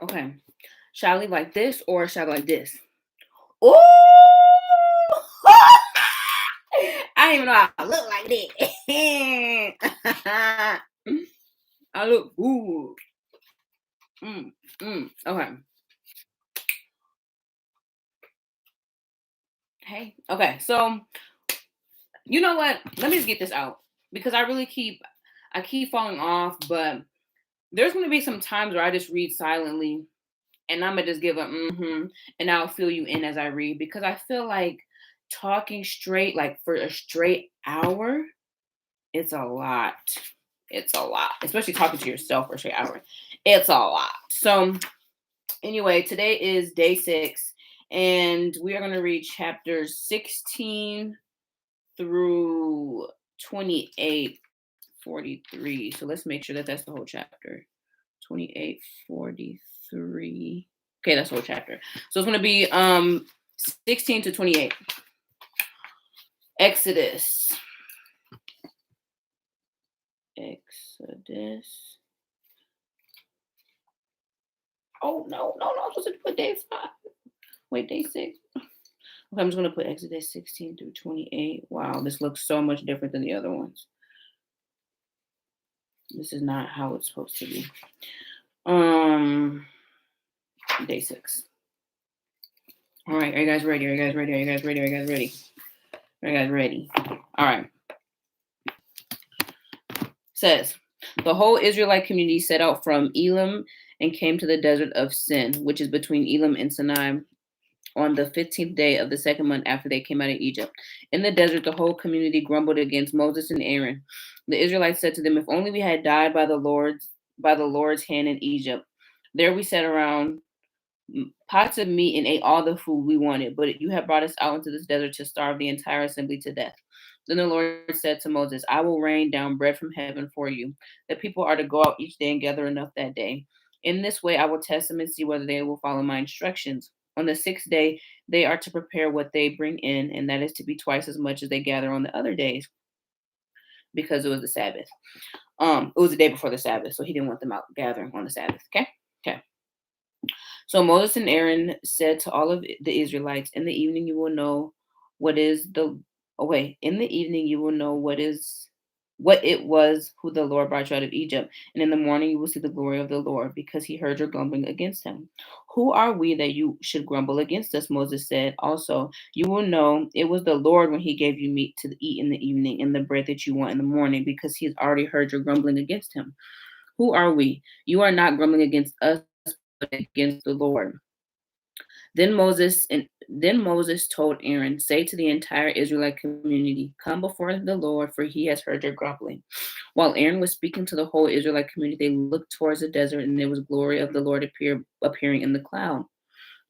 Okay. Shall I leave like this or shall I like this? Oh! I didn't even know I look like that. I look good. Okay. Hey. Okay. So you know what? Let me just get this out because I keep falling off, but there's gonna be some times where I just read silently and I'm gonna just give a and I'll fill you in as I read because I feel like talking straight, like for a straight hour, it's a lot. It's a lot, especially talking to yourself for a straight hour. It's a lot. So anyway, today is day 6, and we are going to read chapters 16 through 28, 43. So let's make sure that that's the whole chapter. 28, 43. Okay, that's the whole chapter. So it's going to be 16 to 28. Exodus. Oh no, no, no! I'm supposed to put day 5. Wait, day 6. Okay, I'm just gonna put Exodus 16 through 28. Wow, this looks so much different than the other ones. This is not how it's supposed to be. Day 6. All right, are you guys ready? Are you guys ready? Are you guys ready? Are you guys ready? Are you guys ready? All right. Says the whole Israelite community set out from Elim and came to the desert of Sin, which is between Elim and Sinai, on the 15th day of the second month after they came out of Egypt. In the desert, the whole community grumbled against Moses and Aaron. The Israelites said to them, "If only we had died by the Lord's hand in Egypt. There we sat around pots of meat and ate all the food we wanted, but you have brought us out into this desert to starve the entire assembly to death." Then the Lord said to Moses, "I will rain down bread from heaven for you. The people are to go out each day and gather enough that day. In this way, I will test them and see whether they will follow my instructions. On the 6th day, they are to prepare what they bring in, and that is to be twice as much as they gather on the other days, because it was the Sabbath. It was the day before the Sabbath, so he didn't want them out gathering on the Sabbath. Okay, okay. So Moses and Aaron said to all of the Israelites, "In the evening you will know what is the in the evening you will know what it was who the Lord brought you out of Egypt, and in the morning you will see the glory of the Lord, because he heard your grumbling against him. Who are we that you should grumble against us?" Moses said. "Also, you will know it was the Lord when he gave you meat to eat in the evening and the bread that you want in the morning, because he has already heard your grumbling against him. Who are we? You are not grumbling against us, but against the Lord." Then Moses told Aaron, "Say to the entire Israelite community, 'Come before the Lord, for he has heard your grumbling.'" While Aaron was speaking to the whole Israelite community, they looked towards the desert, and there was glory of the Lord appearing in the cloud.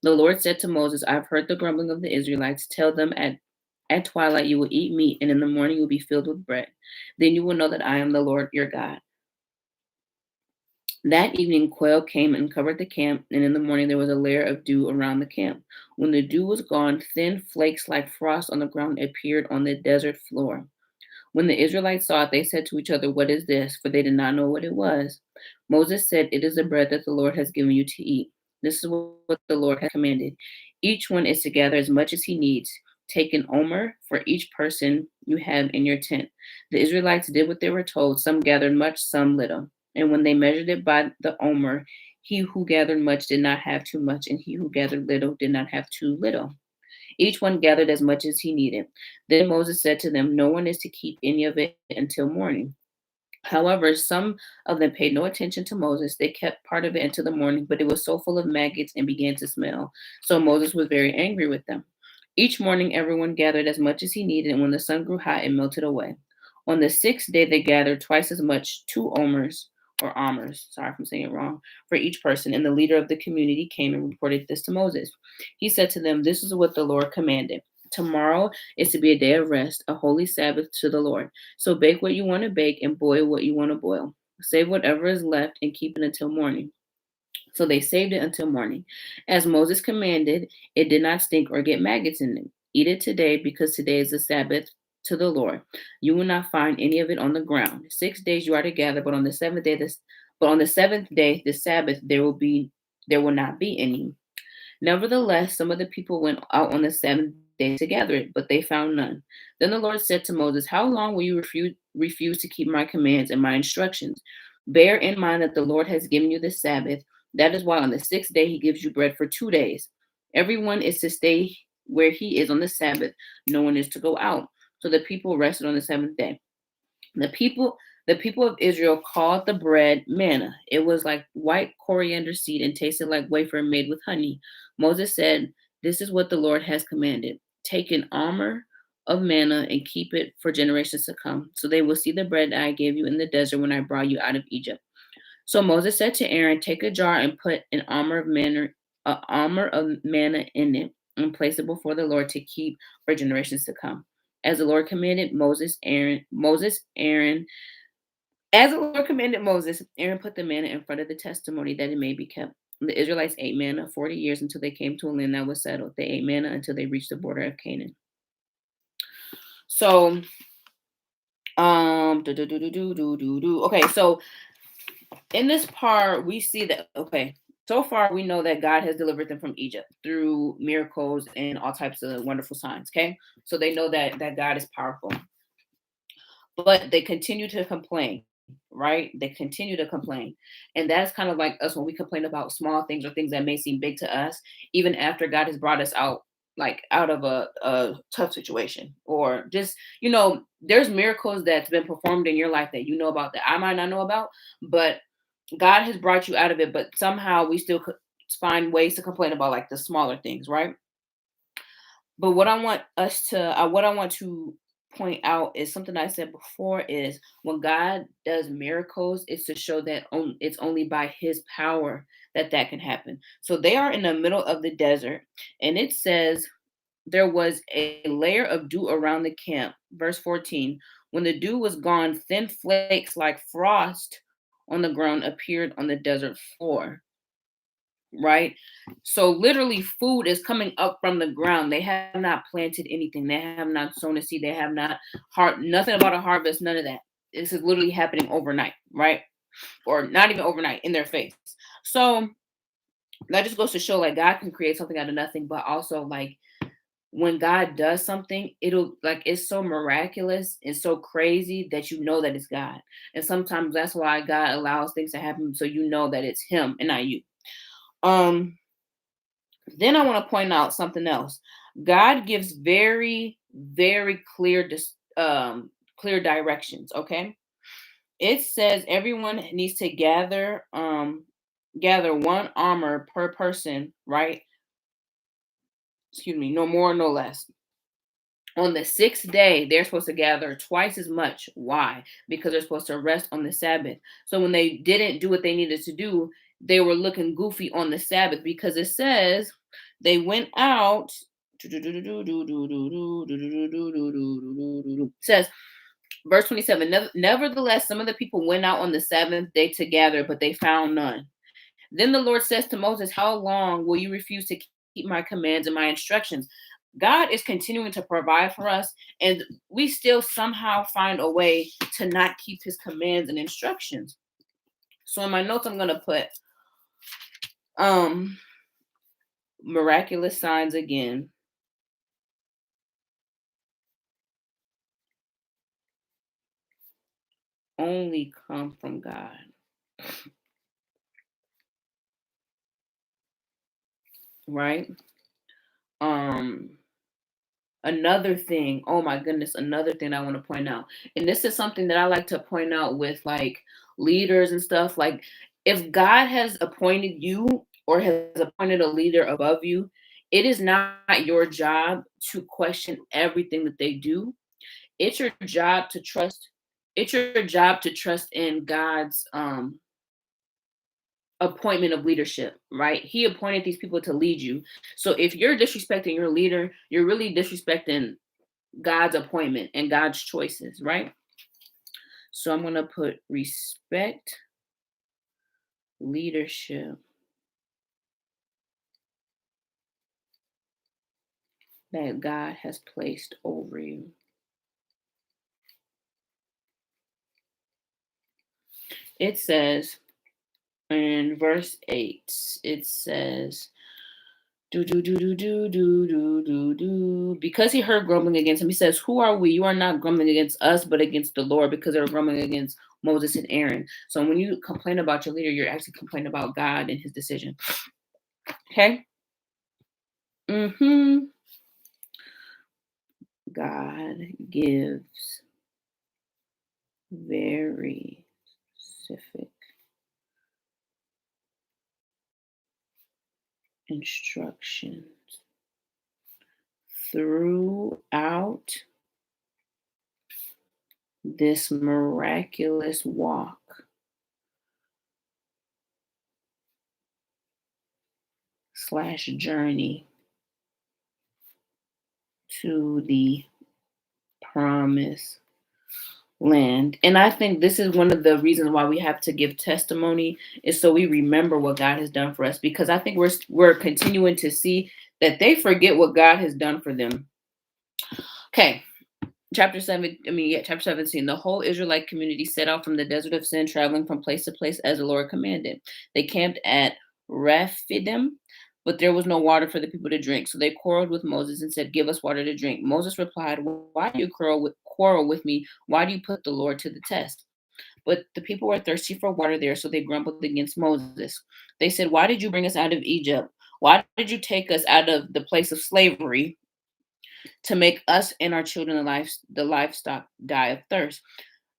The Lord said to Moses, "I have heard the grumbling of the Israelites. Tell them at twilight you will eat meat, and in the morning you will be filled with bread. Then you will know that I am the Lord your God." That evening, quail came and covered the camp, and in the morning there was a layer of dew around the camp. When the dew was gone, thin flakes like frost on the ground appeared on the desert floor. When the Israelites saw it, they said to each other, "What is this?" For they did not know what it was. Moses said, "It is the bread that the Lord has given you to eat. This is what the Lord has commanded. Each one is to gather as much as he needs. Take an omer for each person you have in your tent." The Israelites did what they were told. Some gathered much, some little. And when they measured it by the omer, he who gathered much did not have too much, and he who gathered little did not have too little. Each one gathered as much as he needed. Then Moses said to them, "No one is to keep any of it until morning." However, some of them paid no attention to Moses. They kept part of it until the morning, but it was so full of maggots and began to smell. So Moses was very angry with them. Each morning, everyone gathered as much as he needed, and when the sun grew hot, it melted away. On the 6th day, they gathered twice as much, 2 omers, or omers, sorry if I'm saying it wrong, for each person. And the leader of the community came and reported this to Moses. He said to them, "This is what the Lord commanded. Tomorrow is to be a day of rest, a holy Sabbath to the Lord. So bake what you want to bake and boil what you want to boil. Save whatever is left and keep it until morning." So they saved it until morning. As Moses commanded, it did not stink or get maggots in it. "Eat it today, because today is the Sabbath to the Lord. You will not find any of it on the ground. 6 days you are to gather, but on the seventh day, the Sabbath, there will be There will not be any. Nevertheless, some of the people went out on the seventh day to gather it, but they found none. Then the Lord said to Moses, how long will you refuse to keep my commands and my instructions? Bear in mind that the Lord has given you the Sabbath. That is why on the sixth day he gives you bread for 2 days. Everyone is to stay where he is on the Sabbath. No one is to go out. So the people rested on the seventh day. The people the people of Israel called the bread manna. It was like white coriander seed and tasted like wafer made with honey. Moses said, this is what the Lord has commanded. Take an armor of manna and keep it for generations to come, so they will see the bread that I gave you in the desert when I brought you out of Egypt. So Moses said to Aaron, take a jar and put an armor of manna in it, and place it before the Lord to keep for generations to come. As the Lord commanded as the Lord commanded Moses, Aaron put the manna in front of the testimony that it may be kept. The Israelites ate manna 40 years until they came to a land that was settled. They ate manna until they reached the border of Canaan. So, okay, so in this part, we see that, okay, so far we know that God has delivered them from Egypt through miracles and all types of wonderful signs, okay? So they know that God is powerful. But they continue to complain, right? They continue to complain. And that's kind of like us when we complain about small things or things that may seem big to us, even after God has brought us out, like out of a tough situation. Or just, there's miracles that's been performed in your life that you know about that I might not know about, but God has brought you out of it. But somehow we still could find ways to complain about like the smaller things, right? But what I want to point out is something I said before is when God does miracles, it's to show that it's only by his power that can happen. So they are in the middle of the desert, and it says there was a layer of dew around the camp. Verse 14, when the dew was gone, thin flakes like frost on the ground appeared on the desert floor, right? So literally food is coming up from the ground. They have not planted anything. They have not sown a seed. They have not nothing about a harvest, none of that. This is literally happening overnight, right? Or not even overnight, in their face. So that just goes to show like God can create something out of nothing, but also like when God does something, it'll like it's so miraculous and so crazy that you know that it's God. And sometimes that's why God allows things to happen, so you know that it's him and not you. Um Then I want to point out something else. God gives very, very clear directions. Okay, it says everyone needs to gather one armor per person, right? Excuse me, no more, no less. On the sixth day, they're supposed to gather twice as much. Why? Because they're supposed to rest on the Sabbath. So when they didn't do what they needed to do, they were looking goofy on the Sabbath because it says they went out. Says verse 27, nevertheless, some of the people went out on the seventh day to gather, but they found none. Then the Lord says to Moses, how long will you refuse to keep my commands and my instructions? God is continuing to provide for us, and we still somehow find a way to not keep his commands and instructions. So in my notes, I'm going to put um miraculous signs again. Only come from God. Right? Um Another thing, oh my goodness, another thing I want to point out. And this is something that I like to point out with like leaders and stuff. Like if God has appointed you or has appointed a leader above you, it is not your job to question everything that they do. It's your job to trust. It's your job to trust in God's appointment of leadership, right? He appointed these people to lead you. So if you're disrespecting your leader, you're really disrespecting God's appointment and God's choices, right? So I'm going to put respect leadership that God has placed over you. It says In verse 8, it says, do, do, do, do, do, do, do, do, do. Because he heard grumbling against him, he says, who are we? You are not grumbling against us, but against the Lord, because they were grumbling against Moses and Aaron. So when you complain about your leader, you're actually complaining about God and his decision. Okay? Mm-hmm. God gives very specific instructions throughout this miraculous walk slash journey to the promised land. And I think this is one of the reasons why we have to give testimony, is so we remember what God has done for us, because I think we're continuing to see that they forget what God has done for them. Okay. Chapter 17. The whole Israelite community set out from the desert of Sin, traveling from place to place as the Lord commanded. They camped at Rephidim, but there was no water for the people to drink. So they quarreled with Moses and said, give us water to drink. Moses replied, why do you quarrel with me? Why do you put the Lord to the test? But the people were thirsty for water there, so they grumbled against Moses. They said, why did you bring us out of Egypt? Why did you take us out of the place of slavery to make us and our children the livestock die of thirst?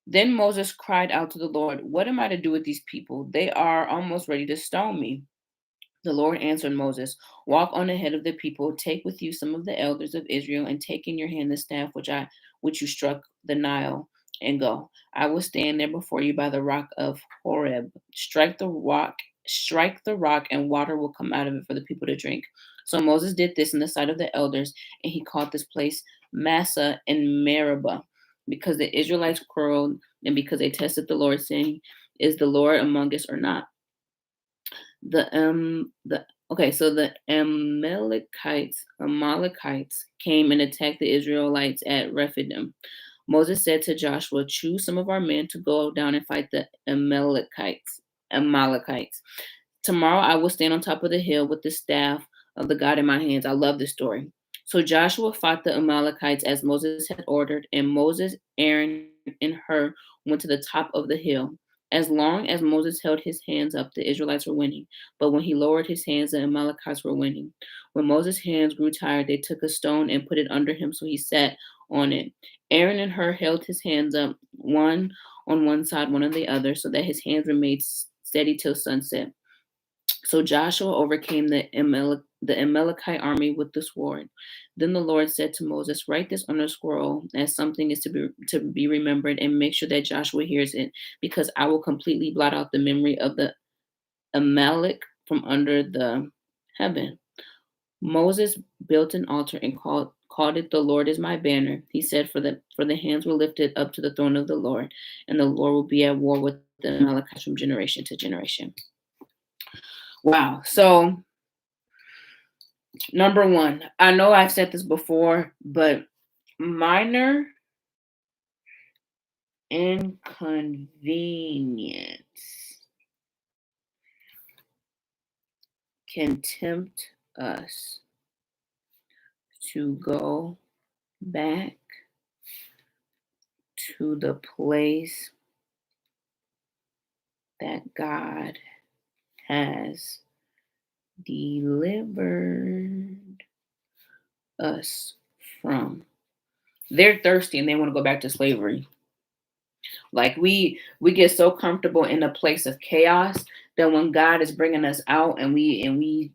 Then Moses cried out to the Lord, what am I to do with these people? They are almost ready to stone me. The Lord answered Moses, walk on ahead of the people, take with you some of the elders of Israel, and take in your hand the staff which you struck the Nile, and go. I will stand there before you by the rock of Horeb. Strike the rock, and water will come out of it for the people to drink. So Moses did this in the sight of the elders, and he called this place Massa and Meribah, because the Israelites quarreled and because they tested the Lord, saying, is the Lord among us or not? The Amalekites came and attacked the Israelites at Rephidim. Moses said to Joshua, choose some of our men to go down and fight the Amalekites. Tomorrow I will stand on top of the hill with the staff of the God in my hands. I love this story. So Joshua fought the Amalekites as Moses had ordered, and Moses, Aaron, and Hur went to the top of the hill. As long as Moses held his hands up, the Israelites were winning. But when he lowered his hands, the Amalekites were winning. When Moses' hands grew tired, they took a stone and put it under him, so he sat on it. Aaron and Hur held his hands up, one on one side, one on the other, so that his hands remained steady till sunset. So Joshua overcame the Amalekite army with the sword. Then the Lord said to Moses, write this on a scroll as something is to be remembered, and make sure that Joshua hears it, because I will completely blot out the memory of the Amalek from under the heaven. Moses built an altar and called it, the Lord is my banner. He said, for the hands were lifted up to the throne of the Lord, and the Lord will be at war with the Amalekites from generation to generation. Wow. So number one, I know I've said this before, but minor inconvenience can tempt us to go back to the place that God has delivered us from. They're thirsty and they want to go back to slavery. Like we get so comfortable in a place of chaos that when God is bringing us out and we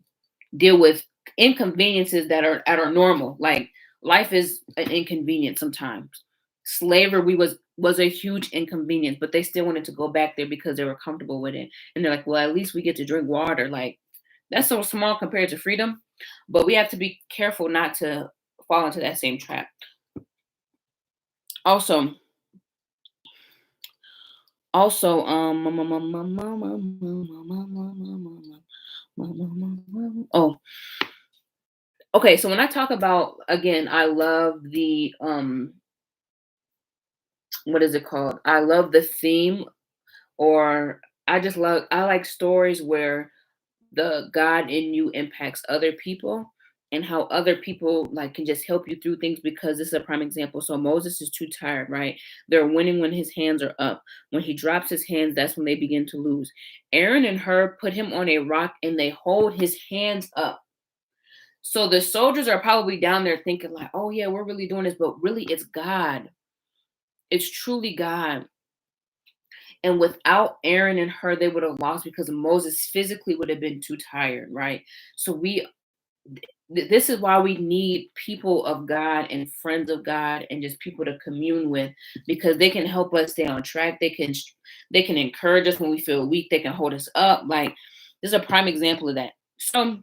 deal with inconveniences that are normal, like life is an inconvenience sometimes. Slavery was a huge inconvenience, but they still wanted to go back there because they were comfortable with it. And they're like, well, at least we get to drink water. Like that's so small compared to freedom. But we have to be careful not to fall into that same trap. Also, Also, oh, okay. So when I talk about, again, I love the what is it called? I love the theme, or I like stories where the God in you impacts other people and how other people like can just help you through things because this is a prime example. So Moses is too tired, right? They're winning when his hands are up. When he drops his hands, that's when they begin to lose. Aaron and Hur put him on a rock and they hold his hands up. So the soldiers are probably down there thinking like, "Oh yeah, we're really doing this," but really it's God. It's truly God. And without Aaron and Hur, they would have lost because Moses physically would have been too tired, right? So this is why we need people of God and friends of God and just people to commune with because they can help us stay on track. They can encourage us when we feel weak. They can hold us up. Like this is a prime example of that. So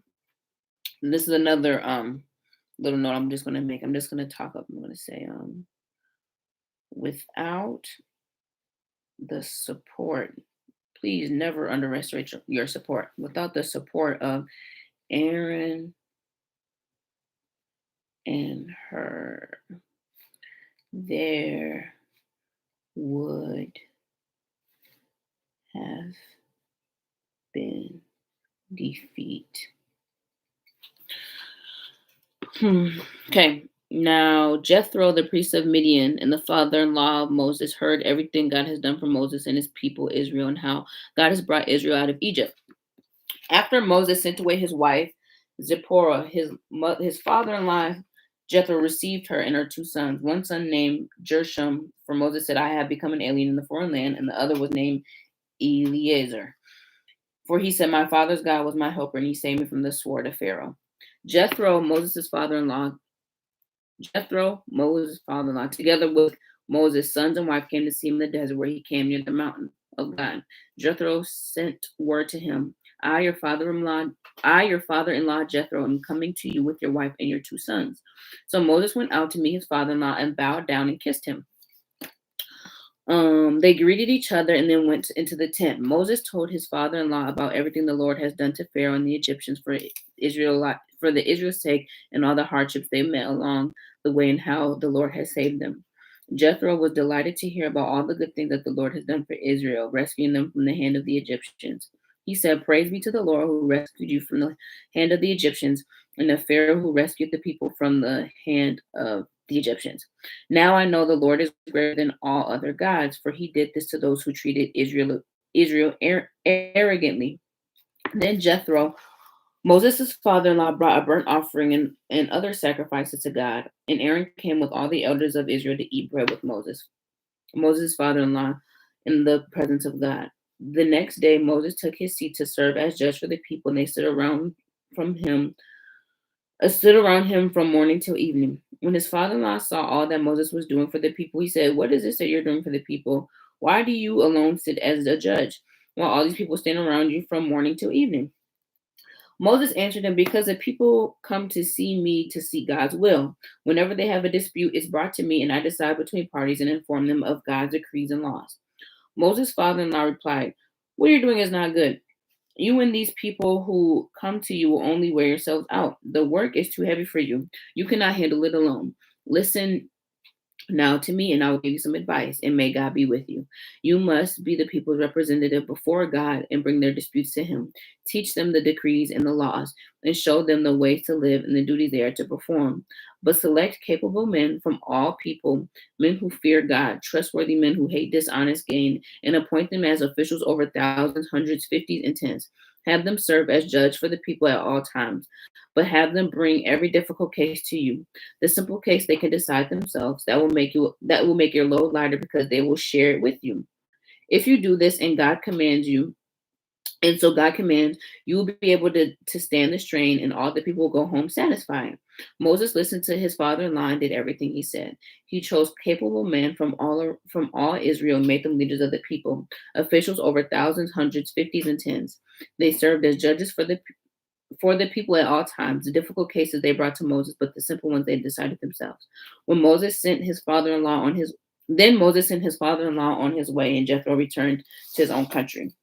this is another little note I'm just gonna make. I'm just gonna talk up. I'm gonna say without the support, please never underestimate your support. Without the support of Aaron and Hur, there would have been defeat. Okay. Now, Jethro, the priest of Midian and the father in law of Moses, heard everything God has done for Moses and his people Israel and how God has brought Israel out of Egypt. After Moses sent away his wife, Zipporah, his father in law, Jethro, received her and her two sons. One son named Gershom, for Moses said, I have become an alien in the foreign land, and the other was named Eliezer. For he said, my father's God was my helper, and he saved me from the sword of Pharaoh. Jethro, Moses' father-in-law, together with Moses' sons and wife, came to see him in the desert where he came near the mountain of God. Jethro sent word to him, your father-in-law Jethro, am coming to you with your wife and your two sons. So Moses went out to meet his father-in-law and bowed down and kissed him. They greeted each other and then went into the tent. Moses told his father-in-law about everything the Lord has done to Pharaoh and the Egyptians for the Israel's sake and all the hardships they met along the way and how the Lord has saved them. Jethro was delighted to hear about all the good things that the Lord has done for Israel, rescuing them from the hand of the Egyptians. He said, praise be to the Lord who rescued you from the hand of the Egyptians and the Pharaoh who rescued the people from the hand of the Egyptians. Now I know the Lord is greater than all other gods, for he did this to those who treated Israel arrogantly. Then Jethro, Moses' father-in-law, brought a burnt offering and other sacrifices to God, and Aaron came with all the elders of Israel to eat bread with Moses' father-in-law, in the presence of God. The next day Moses took his seat to serve as judge for the people, and they stood around him from morning till evening. When his father-in-law saw all that Moses was doing for the people, he said, what is this that you're doing for the people? Why do you alone sit as a judge, while all these people stand around you from morning till evening? Moses answered him, because the people come to see me to seek God's will. Whenever they have a dispute, it's brought to me, and I decide between parties and inform them of God's decrees and laws. Moses' father-in-law replied, what you're doing is not good. You and these people who come to you will only wear yourselves out. The work is too heavy for you. You cannot handle it alone. Listen now to me, and I will give you some advice, and may God be with you. You must be the people's representative before God and bring their disputes to him. Teach them the decrees and the laws, and show them the ways to live and the duties they are to perform. But select capable men from all people, men who fear God, trustworthy men who hate dishonest gain, and appoint them as officials over thousands, hundreds, fifties, and tens. Have them serve as judge for the people at all times, but have them bring every difficult case to you. The simple case they can decide themselves. That will make your load lighter because they will share it with you. If you do this and God commands you, and so God commands, you will be able to stand the strain, and all the people will go home satisfied. Moses listened to his father-in-law and did everything he said. He chose capable men from all Israel and made them leaders of the people, officials over thousands, hundreds, fifties, and tens. They served as judges for the people at all times. The difficult cases they brought to Moses, but the simple ones they decided themselves. When Moses sent his father-in-law on his Then Moses sent his father-in-law on his way, and Jethro returned to his own country.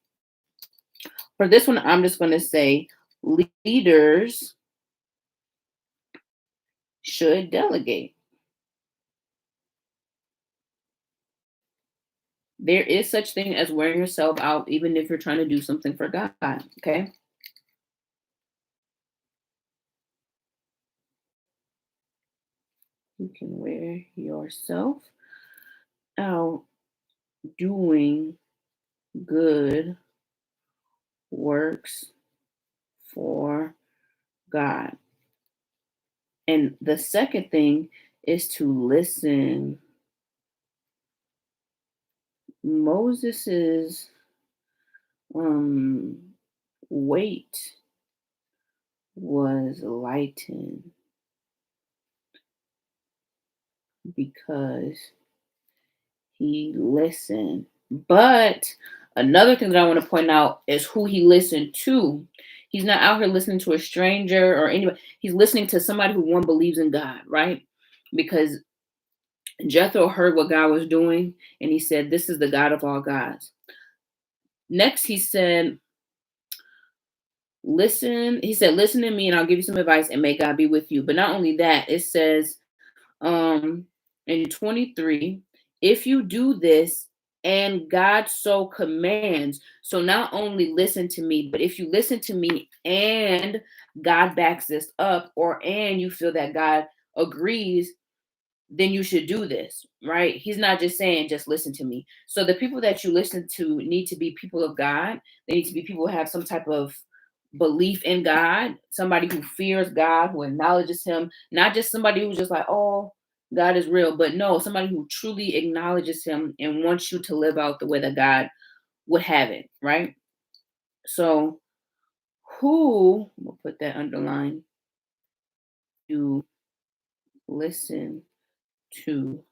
For this one, I'm just going to say leaders should delegate. There is such thing as wearing yourself out, even if you're trying to do something for God. Okay. You can wear yourself out doing good works for God. And the second thing is to listen. Moses's um weight was lightened because he listened. But another thing that I want to point out is who he listened to. He's not out here listening to a stranger or anybody. He's listening to somebody who one believes in God, right? Because Jethro heard what God was doing and he said, "This is the God of all gods." Next, he said, "Listen." He said, "Listen to me and I'll give you some advice and may God be with you." But not only that, it says, um in 23, if you do this and God so commands. So not only listen to me, but if you listen to me and God backs this up, or and you feel that God agrees, then you should do this, right? He's not just saying just listen to me. So the people that you listen to need to be people of God. They need to be people who have some type of belief in God, somebody who fears God, who acknowledges him, not just somebody who's just like, "Oh, God is real," but no, somebody who truly acknowledges him and wants you to live out the way that God would have it, right? So who, we'll put that underline, you listen to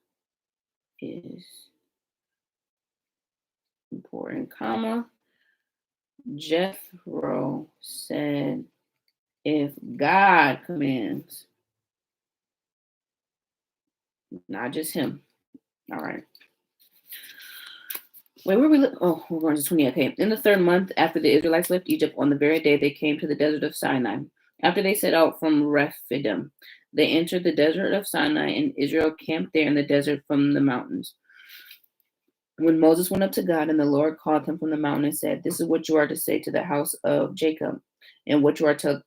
is important, comma. Jethro said, if God commands, not just him. All right. Wait, where we look? Oh, we're going to 20. Okay. In the third month after the Israelites left Egypt, on the very day they came to the desert of Sinai. After they set out from Rephidim, they entered the desert of Sinai, and Israel camped there in the desert from the mountains. When Moses went up to God, and the Lord called him from the mountain and said, "This is what you are to say to the house of Jacob, and what you are to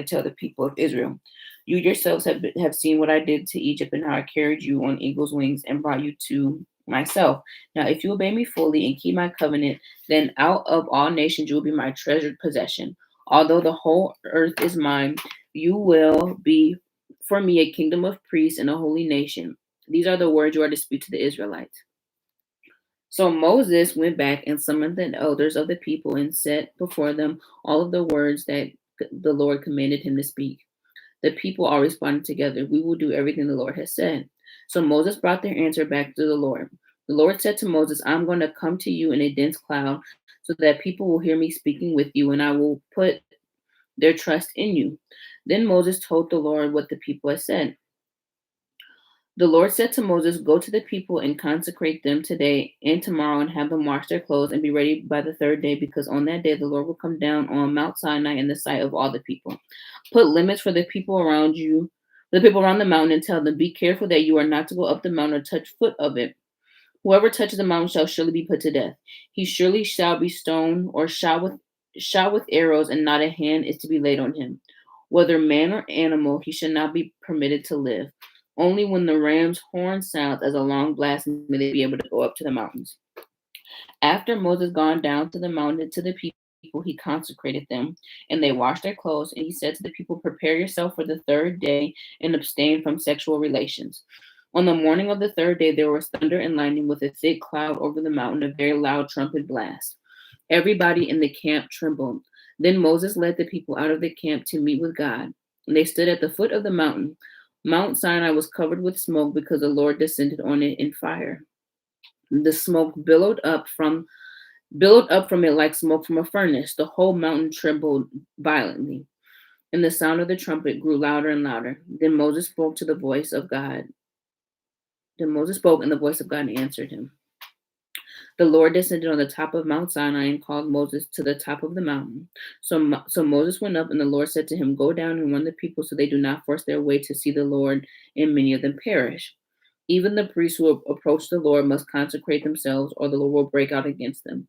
tell the people of Israel. You yourselves have seen what I did to Egypt, and how I carried you on eagle's wings and brought you to myself. Now, if you obey me fully and keep my covenant, then out of all nations you will be my treasured possession. Although the whole earth is mine, you will be for me a kingdom of priests and a holy nation. These are the words you are to speak to the Israelites." So Moses went back and summoned the elders of the people and set before them all of the words that the Lord commanded him to speak. The people all responded together, "We will do everything the Lord has said." So Moses brought their answer back to the Lord. The Lord said to Moses, "I'm going to come to you in a dense cloud so that people will hear me speaking with you, and I will put their trust in you." Then Moses told the Lord what the people had said. The Lord said to Moses, "Go to the people and consecrate them today and tomorrow, and have them wash their clothes and be ready by the third day, because on that day the Lord will come down on Mount Sinai in the sight of all the people. Put limits for the people around you, the people around the mountain, and tell them, be careful that you are not to go up the mountain or touch foot of it. Whoever touches the mountain shall surely be put to death. He surely shall be stoned or shot with arrows, and not a hand is to be laid on him. Whether man or animal, he should not be permitted to live. Only when the ram's horn sounds as a long blast may they be able to go up to the mountains." After Moses gone down to the mountain to the people, he consecrated them, and they washed their clothes. And he said to the people, "Prepare yourself for the third day and abstain from sexual relations." On the morning of the third day, there was thunder and lightning with a thick cloud over the mountain, a very loud trumpet blast. Everybody in the camp trembled. Then Moses led the people out of the camp to meet with God. And they stood at the foot of the mountain. Mount Sinai was covered with smoke because the Lord descended on it in fire. The smoke billowed up from it like smoke from a furnace. The whole mountain trembled violently, and the sound of the trumpet grew louder and louder. Then Moses spoke to the voice of God. Then Moses spoke, and the voice of God answered him. The Lord descended on the top of Mount Sinai and called Moses to the top of the mountain. So Moses went up, and the Lord said to him, "Go down and warn the people so they do not force their way to see the Lord, and many of them perish." Even the priests who approach the Lord must consecrate themselves, or the Lord will break out against them.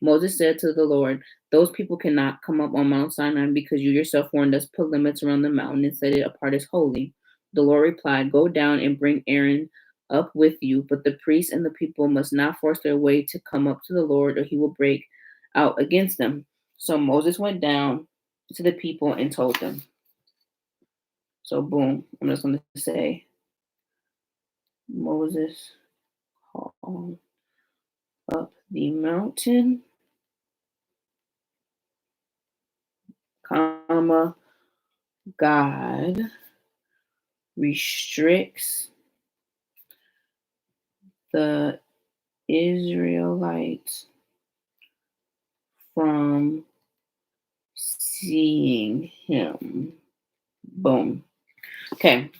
Moses said to the Lord, "Those people cannot come up on Mount Sinai because you yourself warned us, put limits around the mountain and set it apart as holy." The Lord replied, "Go down and bring Aaron up with you, but the priests and the people must not force their way to come up to the Lord, or he will break out against them." So Moses went down to the people and told them. So, boom, I'm just going to say Moses hauled up the mountain, comma, God restricts the Israelites from seeing him. Boom. Okay.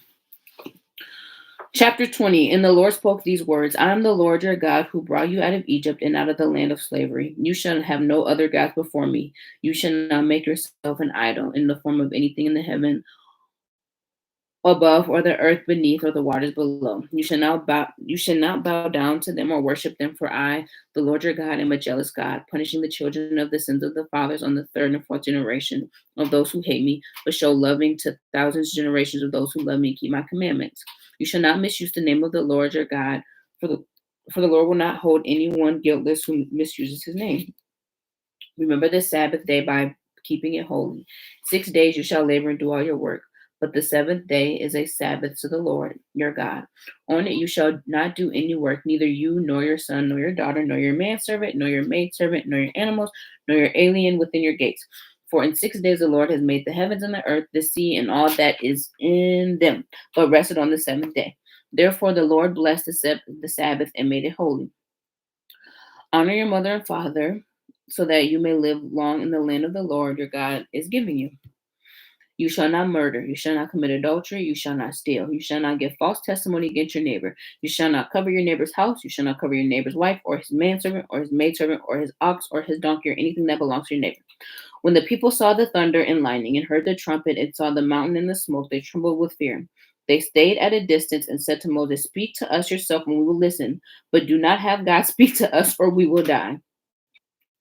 Chapter 20. And the Lord spoke these words: I am the Lord your God who brought you out of Egypt and out of the land of slavery. You shall have no other gods before me. You shall not make yourself an idol in the form of anything in the heaven above, or the earth beneath, or the waters below. You shall not bow down to them or worship them, for I, the Lord your God, am a jealous God, punishing the children of the sins of the fathers on the third and fourth generation of those who hate me, but show loving to thousands generations of those who love me and keep my commandments. You shall not misuse the name of the Lord your God, for the Lord will not hold anyone guiltless who misuses his name. Remember the Sabbath day by keeping it holy. 6 days you shall labor and do all your work, but the seventh day is a Sabbath to the Lord your God. On it you shall not do any work, neither you, nor your son, nor your daughter, nor your manservant, nor your maidservant, nor your animals, nor your alien within your gates. For in 6 days the Lord has made the heavens and the earth, the sea, and all that is in them, but rested on the seventh day. Therefore the Lord blessed the Sabbath and made it holy. Honor your mother and father, so that you may live long in the land of the Lord your God is giving you. You shall not murder. You shall not commit adultery. You shall not steal. You shall not give false testimony against your neighbor. You shall not cover your neighbor's house. You shall not cover your neighbor's wife, or his manservant, or his maidservant, or his ox, or his donkey, or anything that belongs to your neighbor. When the people saw the thunder and lightning, and heard the trumpet, and saw the mountain and the smoke, they trembled with fear. They stayed at a distance and said to Moses, "Speak to us yourself, and we will listen, but do not have God speak to us, or we will die."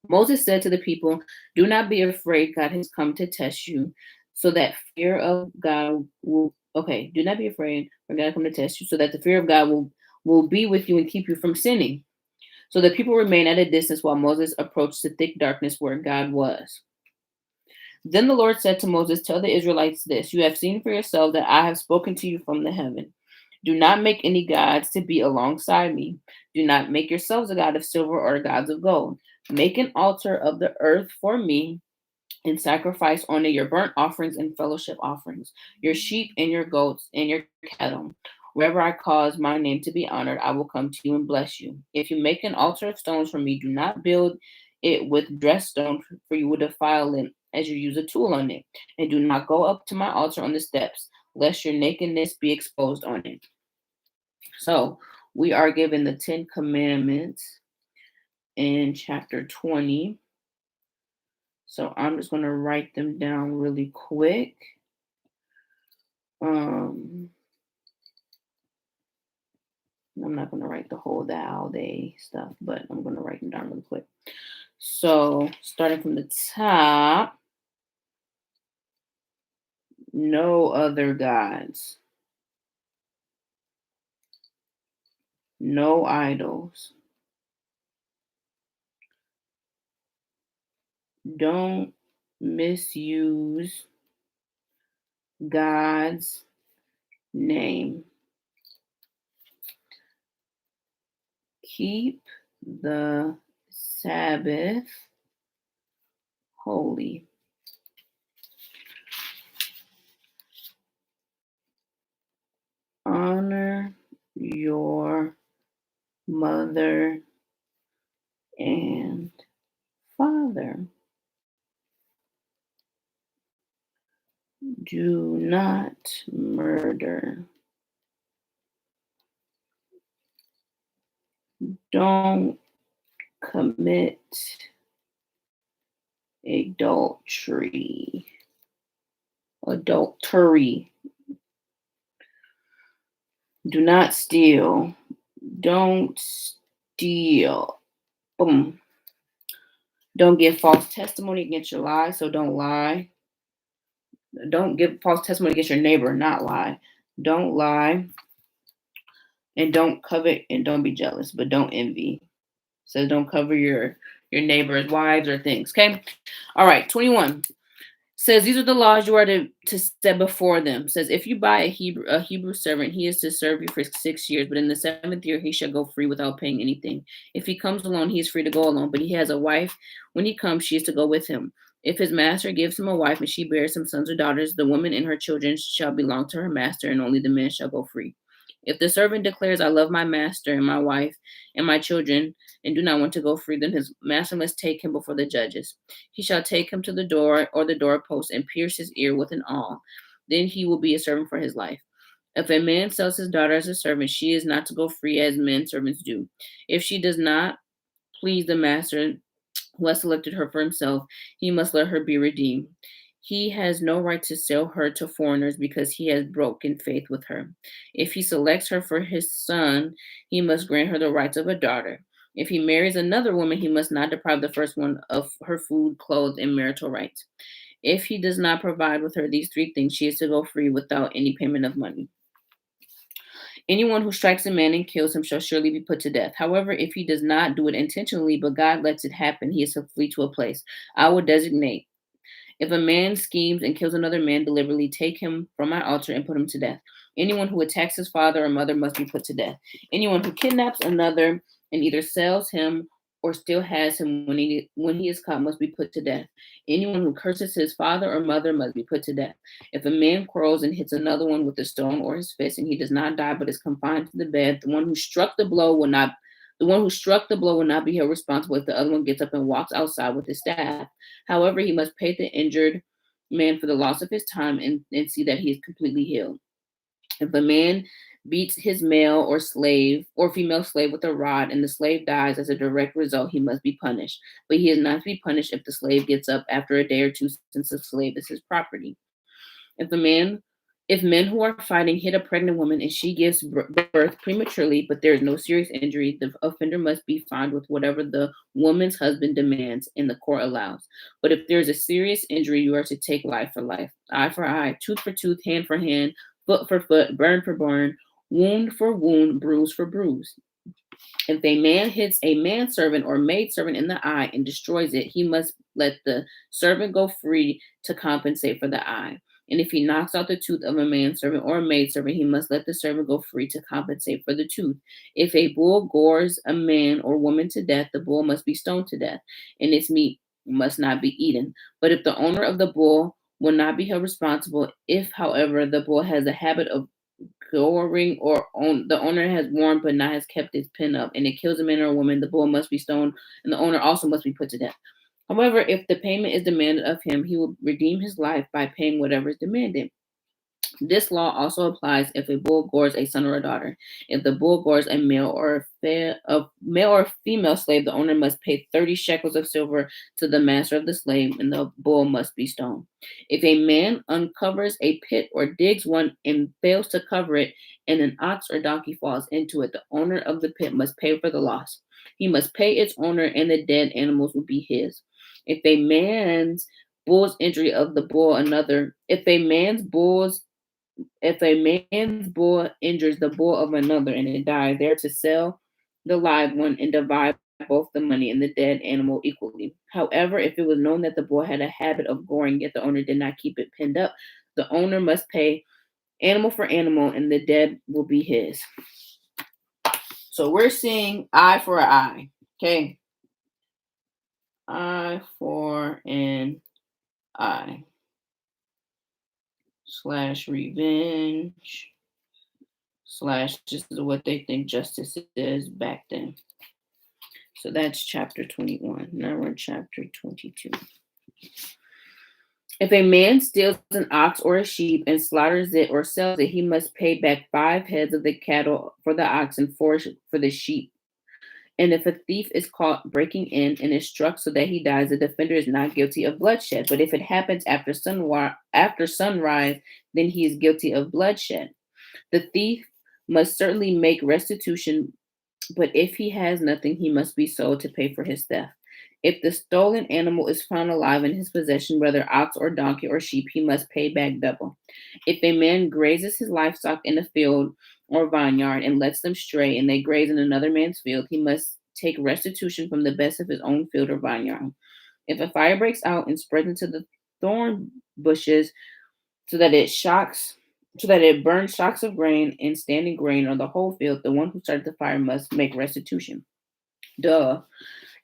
Moses said to the people, "Do not be afraid. God has come to test you, so that fear of God will." Okay, do not be afraid, for God has come to test you, so that the fear of God will be with you and keep you from sinning. So the people remained at a distance while Moses approached the thick darkness where God was. Then the Lord said to Moses, "Tell the Israelites this: You have seen for yourself that I have spoken to you from the heaven. Do not make any gods to be alongside me. Do not make yourselves a god of silver or gods of gold. Make an altar of the earth for me and sacrifice on it your burnt offerings and fellowship offerings, your sheep and your goats and your cattle. Wherever I cause my name to be honored, I will come to you and bless you. If you make an altar of stones for me, do not build it with dressed stone, for you will defile it as you use a tool on it. And do not go up to my altar on the steps, lest your nakedness be exposed on it." So we are given the Ten Commandments in chapter 20. So I'm just going to write them down really quick. I'm not going to write the whole thou, they stuff, but I'm going to write them down really quick. So starting from the top, no other gods, no idols, don't misuse God's name, keep the Sabbath holy. Honor your mother and father. Do not murder. Don't commit adultery. Adultery. Do not steal. Don't steal. Boom. Don't give false testimony against your lie, so don't lie. Don't give false testimony against your neighbor, not lie. Don't lie. And don't covet and don't be jealous, but don't envy. So don't cover your neighbor's wives or things. Okay. All right. 21 says these are the laws you are to set before them. Says if you buy a Hebrew servant, he is to serve you for 6 years, but in the 7th year he shall go free without paying anything. If he comes alone, he is free to go alone, but he has a wife. When he comes, she is to go with him. If his master gives him a wife and she bears him sons or daughters, the woman and her children shall belong to her master, and only the man shall go free. If the servant declares, I love my master and my wife and my children, and do not want to go free, then his master must take him before the judges. He shall take him to the door or the doorpost and pierce his ear with an awl. Then he will be a servant for his life. If a man sells his daughter as a servant, she is not to go free as men servants do. If she does not please the master who has selected her for himself, he must let her be redeemed. He has no right to sell her to foreigners because he has broken faith with her. If he selects her for his son, he must grant her the rights of a daughter. If he marries another woman, he must not deprive the first one of her food, clothes, and marital rights. If he does not provide with her these 3 things, she is to go free without any payment of money. Anyone who strikes a man and kills him shall surely be put to death. However, if he does not do it intentionally, but God lets it happen, he is to flee to a place I will designate. If a man schemes and kills another man deliberately, take him from my altar and put him to death. Anyone who attacks his father or mother must be put to death. Anyone who kidnaps another and either sells him or still has him when he is caught must be put to death. Anyone who curses his father or mother must be put to death. If a man quarrels and hits another one with a stone or his fist, and he does not die but is confined to the bed, the one who struck the blow will not be held responsible if the other one gets up and walks outside with his staff. However, he must pay the injured man for the loss of his time and see that he is completely healed. If a man beats his male or slave or female slave with a rod and the slave dies as a direct result, he must be punished. But he is not to be punished if the slave gets up after a day or two, since the slave is his property. If men who are fighting hit a pregnant woman and she gives birth prematurely, but there is no serious injury, the offender must be fined with whatever the woman's husband demands and the court allows. But if there is a serious injury, you are to take life for life, eye for eye, tooth for tooth, hand for hand, foot for foot, burn for burn, wound for wound, bruise for bruise. If a man hits a manservant or maidservant in the eye and destroys it, he must let the servant go free to compensate for the eye. And if he knocks out the tooth of a manservant or a maidservant, he must let the servant go free to compensate for the tooth. If a bull gores a man or woman to death, the bull must be stoned to death, and its meat must not be eaten. But if the owner of the bull will not be held responsible, if, however, the bull has a habit of goring or the owner has worn but not has kept its pin up, and it kills a man or a woman, the bull must be stoned, and the owner also must be put to death. However, if the payment is demanded of him, he will redeem his life by paying whatever is demanded. This law also applies if a bull gores a son or a daughter. If the bull gores a male or female slave, the owner must pay 30 shekels of silver to the master of the slave, and the bull must be stoned. If a man uncovers a pit or digs one and fails to cover it, and an ox or donkey falls into it, the owner of the pit must pay for the loss. He must pay its owner, and the dead animals will be his. If a man's bull's injury of the bull another, if a man's bull injures the bull of another and it dies, they are to sell the live one and divide both the money and the dead animal equally. However, if it was known that the bull had a habit of goring, yet the owner did not keep it pinned up, the owner must pay animal for animal, and the dead will be his. So we're seeing eye for an eye. Okay. Eye for an eye. / revenge / this is what they think justice is back then. So that's chapter 21. Now we're in chapter 22. If a man steals an ox or a sheep and slaughters it or sells it, he must pay back 5 heads of the cattle for the ox and 4 for the sheep. And if a thief is caught breaking in and is struck so that he dies, the defender is not guilty of bloodshed. But if it happens after sunrise, then he is guilty of bloodshed. The thief must certainly make restitution, but if he has nothing, he must be sold to pay for his theft. If the stolen animal is found alive in his possession, whether ox or donkey or sheep, he must pay back double. If a man grazes his livestock in a field or vineyard and lets them stray, and they graze in another man's field, he must take restitution from the best of his own field or vineyard. If a fire breaks out and spreads into the thorn bushes so that it shocks so that it burns shocks of grain and standing grain on the whole field, the one who started the fire must make restitution. Duh.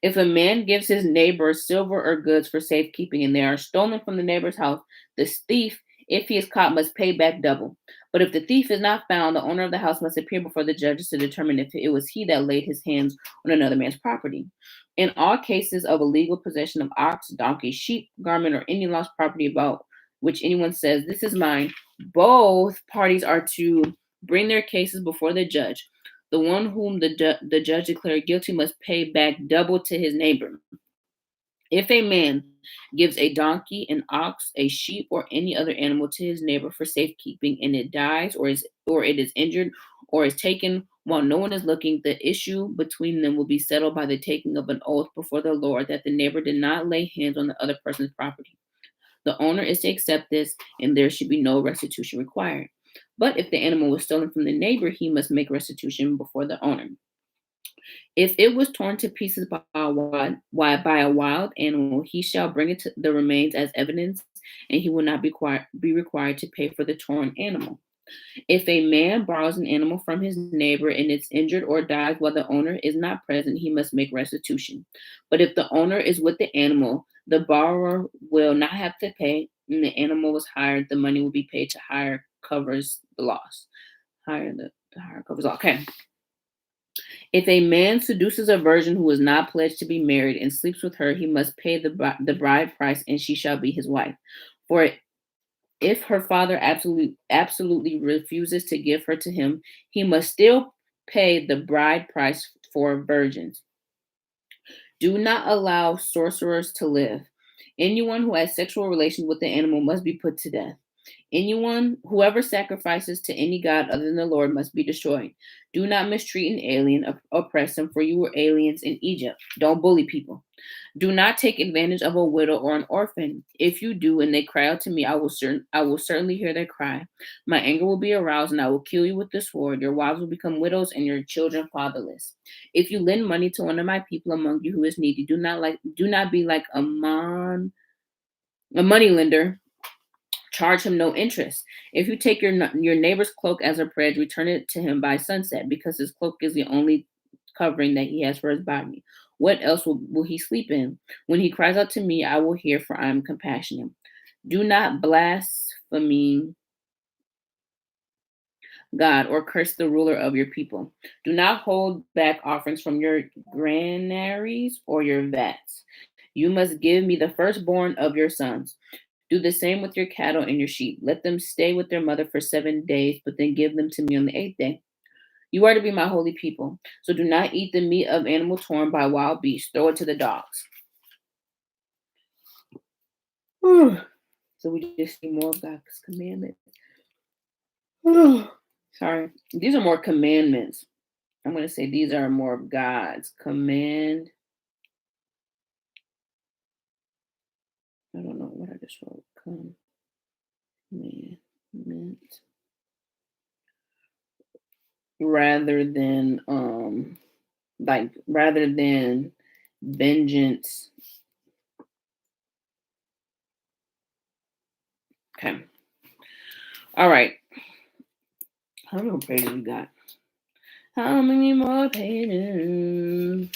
If a man gives his neighbor silver or goods for safekeeping and they are stolen from the neighbor's house, the thief, if he is caught, must pay back double. But if the thief is not found, the owner of the house must appear before the judges to determine if it was he that laid his hands on another man's property. In all cases of illegal possession of ox, donkey, sheep, garment, or any lost property about which anyone says, "This is mine," both parties are to bring their cases before the judge. The one whom the judge declared guilty must pay back double to his neighbor. If a man gives a donkey, an ox, a sheep, or any other animal to his neighbor for safekeeping, and it dies, or it is injured, or is taken while no one is looking, the issue between them will be settled by the taking of an oath before the Lord that the neighbor did not lay hands on the other person's property. The owner is to accept this, and there should be no restitution required. But if the animal was stolen from the neighbor, he must make restitution before the owner. If it was torn to pieces by a wild animal, he shall bring it to the remains as evidence, and he will not be required to pay for the torn animal. If a man borrows an animal from his neighbor and it's injured or dies while the owner is not present, he must make restitution. But if the owner is with the animal, the borrower will not have to pay, and the animal was hired, the money will be paid to hire covers the loss. The hire covers all. Okay. If a man seduces a virgin who is not pledged to be married and sleeps with her, he must pay the bride price, and she shall be his wife. For if her father absolutely refuses to give her to him, he must still pay the bride price for virgins. Do not allow sorcerers to live. Anyone who has sexual relations with the animal must be put to death. Whoever sacrifices to any god other than the Lord must be destroyed. Do not mistreat an alien, oppress them, for you were aliens in Egypt. Don't bully people. Do not take advantage of a widow or an orphan. If you do, and they cry out to me, I will certainly hear their cry. My anger will be aroused, and I will kill you with the sword. Your wives will become widows, and your children fatherless. If you lend money to one of my people among you who is needy, do not be like a money lender. Charge him no interest. If you take your neighbor's cloak as a pledge, return it to him by sunset, because his cloak is the only covering that he has for his body. What else will he sleep in? When he cries out to me, I will hear, for I am compassionate. Do not blaspheme God or curse the ruler of your people. Do not hold back offerings from your granaries or your vats. You must give me the firstborn of your sons. Do the same with your cattle and your sheep. Let them stay with their mother for 7 days, but then give them to me on the 8th day. You are to be my holy people. So do not eat the meat of animal torn by wild beasts. Throw it to the dogs. So we just see more of God's commandments. Sorry. These are more commandments. I'm going to say these are more of God's command. I don't know what I just wrote. Commandment. Rather than vengeance. Okay. All right. How many more pages we got? How many more pages?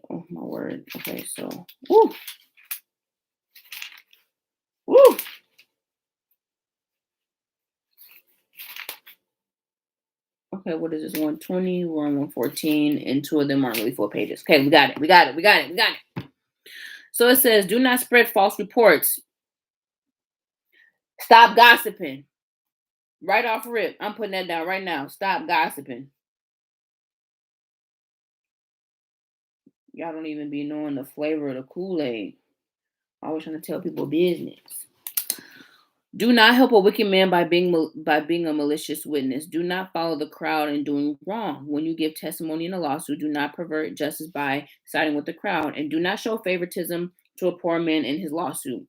Oh my word. Okay, so woo. Okay, what is this? 120, we're on 114, and two of them aren't really full pages. Okay, we got it. So it says, do not spread false reports. Stop gossiping. Right off rip. I'm putting that down right now. Stop gossiping. Y'all don't even be knowing the flavor of the Kool-Aid. Always trying to tell people business. Do not help a wicked man by being a malicious witness. Do not follow the crowd in doing wrong. When you give testimony in a lawsuit, do not pervert justice by siding with the crowd, and do not show favoritism to a poor man in his lawsuit.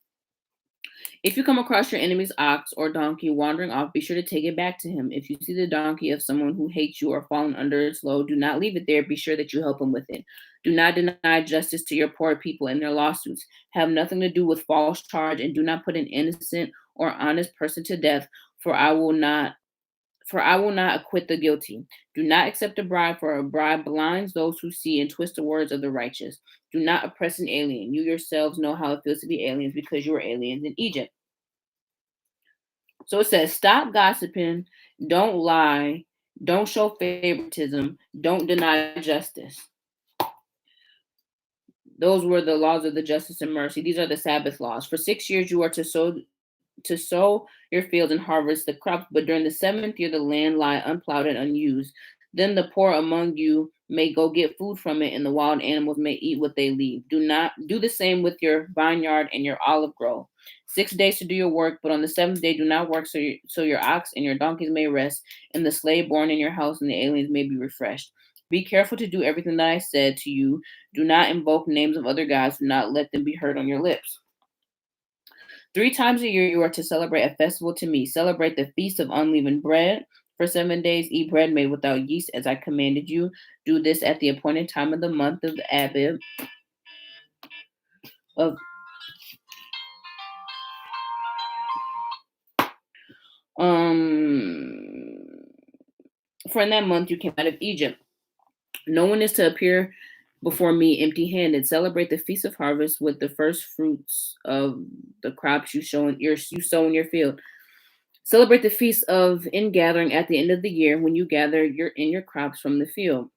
If you come across your enemy's ox or donkey wandering off, be sure to take it back to him. If you see the donkey of someone who hates you or fallen under its load, do not leave it there. Be sure that you help him with it. Do not deny justice to your poor people in their lawsuits. Have nothing to do with false charge, and do not put an innocent or honest person to death, for I will not acquit the guilty. Do not accept a bribe, for a bribe blinds those who see and twist the words of the righteous. Do not oppress an alien. You yourselves know how it feels to be aliens because you were aliens in Egypt. So it says, stop gossiping, don't lie, don't show favoritism, don't deny justice. Those were the laws of the justice and mercy. These are the Sabbath laws. For 6 years you are to sow your fields and harvest the crops, but during the seventh year the land lie unplowed and unused. Then the poor among you may go get food from it, and the wild animals may eat what they leave. Do not do the same with your vineyard and your olive grove. 6 days to do your work, but on the seventh day do not work, so your ox and your donkeys may rest, and the slave born in your house and the aliens may be refreshed. Be careful to do everything that I said to you. Do not invoke names of other gods. Do not let them be heard on your lips. 3 times a year you are to celebrate a festival to me. Celebrate the feast of unleavened bread. For 7 days eat bread made without yeast, as I commanded you. Do this at the appointed time of the month of the Abib. Of For in that month you came out of Egypt. No one is to appear before me empty-handed. Celebrate the feast of harvest with the first fruits of the crops you sow in your field. Celebrate the feast of ingathering at the end of the year, when you gather your crops from the field.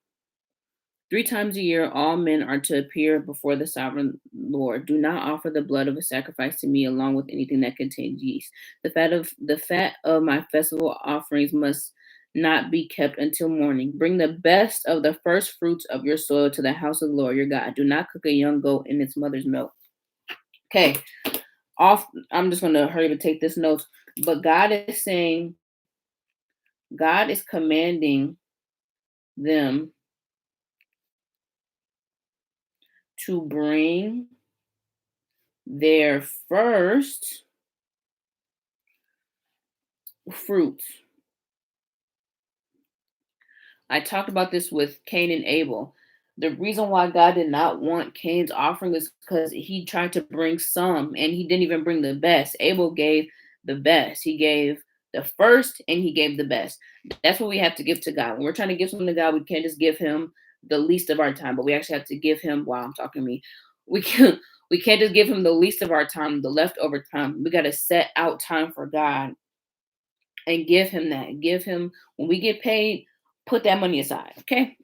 3 times a year, all men are to appear before the sovereign Lord. Do not offer the blood of a sacrifice to me along with anything that contains yeast. The fat of my festival offerings must not be kept until morning. Bring the best of the first fruits of your soil to the house of the Lord your God. Do not cook a young goat in its mother's milk. Okay, off. I'm just going to hurry to take this note. But God is commanding them to bring their first fruits. I talked about this with Cain and Abel. The reason why God did not want Cain's offering is because he tried to bring some and he didn't even bring the best. Abel gave the best. He gave the first and he gave the best. That's what we have to give to God. When we're trying to give something to God, we can't just give him the least of our time, but we actually have to give him, wow, I'm talking to me. We can we can't just give him the least of our time, the leftover time. We got to set out time for God and give him that. Give him, when we get paid, put that money aside. Okay.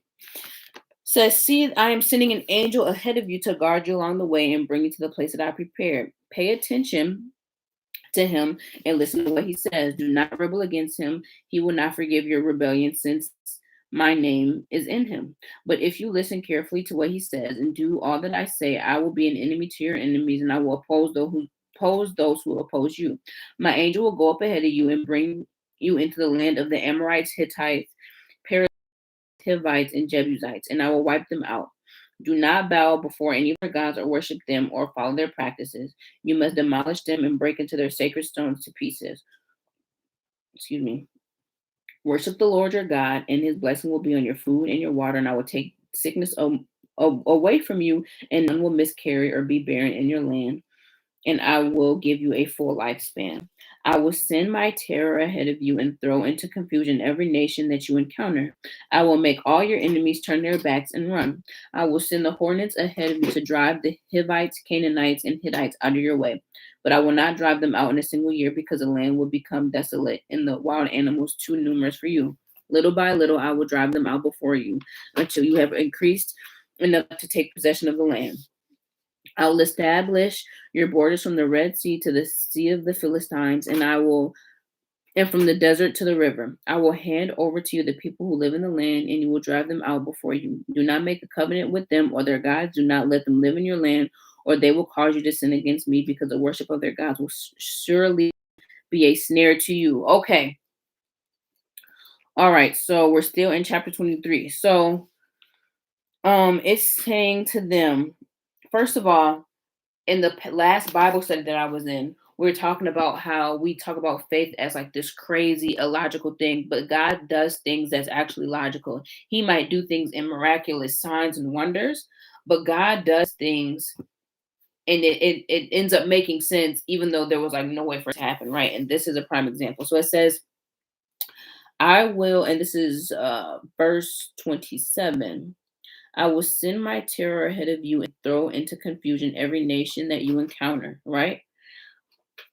Says, see, I am sending an angel ahead of you to guard you along the way and bring you to the place that I prepared. Pay attention to him and listen to what he says. Do not rebel against him. He will not forgive your rebellion, since my name is in him. But if you listen carefully to what he says and do all that I say, I will be an enemy to your enemies, and I will oppose those who oppose you. My angel will go up ahead of you and bring you into the land of the Amorites, Hittites, Hivites, and Jebusites, and I will wipe them out. Do not bow before any of their gods or worship them or follow their practices. You must demolish them and break into their sacred stones to pieces. Excuse me. Worship the Lord your God, and his blessing will be on your food and your water, and I will take sickness away from you, and none will miscarry or be barren in your land, and I will give you a full lifespan. I will send my terror ahead of you and throw into confusion every nation that you encounter. I will make all your enemies turn their backs and run. I will send the hornets ahead of you to drive the Hivites, Canaanites, and Hittites out of your way. But I will not drive them out in a single year, because the land will become desolate and the wild animals too numerous for you. Little by little, I will drive them out before you until you have increased enough to take possession of the land. I will establish your borders from the Red Sea to the Sea of the Philistines, and from the desert to the river. I will hand over to you the people who live in the land, and you will drive them out before you. Do not make a covenant with them or their gods. Do not let them live in your land, or they will cause you to sin against me, because the worship of their gods will surely be a snare to you. Okay. All right. So we're still in chapter 23. So it's saying to them, first of all, in the last Bible study that I was in, we are talking about how we talk about faith as like this crazy illogical thing, but God does things that's actually logical. He might do things in miraculous signs and wonders, but God does things and it ends up making sense even though there was like no way for it to happen, right? And this is a prime example. So it says, I will, and this is verse 27. I will send my terror ahead of you and throw into confusion every nation that you encounter, right?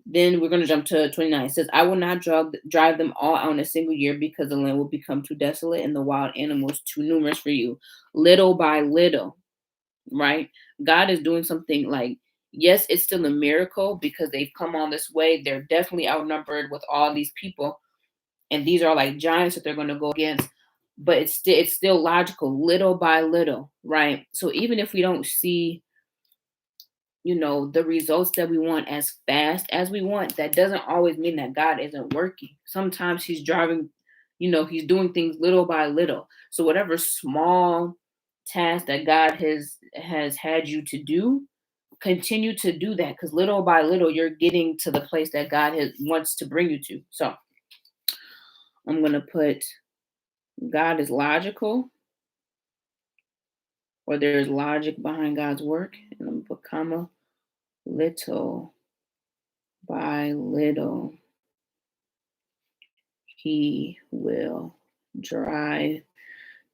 Then we're going to jump to 29. It says, I will not drive them all out in a single year because the land will become too desolate and the wild animals too numerous for you. Little by little, right? God is doing something like, yes, it's still a miracle because they've come on this way. They're definitely outnumbered with all these people. And these are like giants that they're going to go against. But it's still logical, little by little, right? So even if we don't see the results that we want as fast as we want, that doesn't always mean that God isn't working. Sometimes he's driving, he's doing things little by little. So whatever small task that God has had you to do, continue to do that, because little by little you're getting to the place that God has wants to bring you to. So I'm gonna put God is logical, or there's logic behind God's work, and I'm gonna put comma, little by little he will drive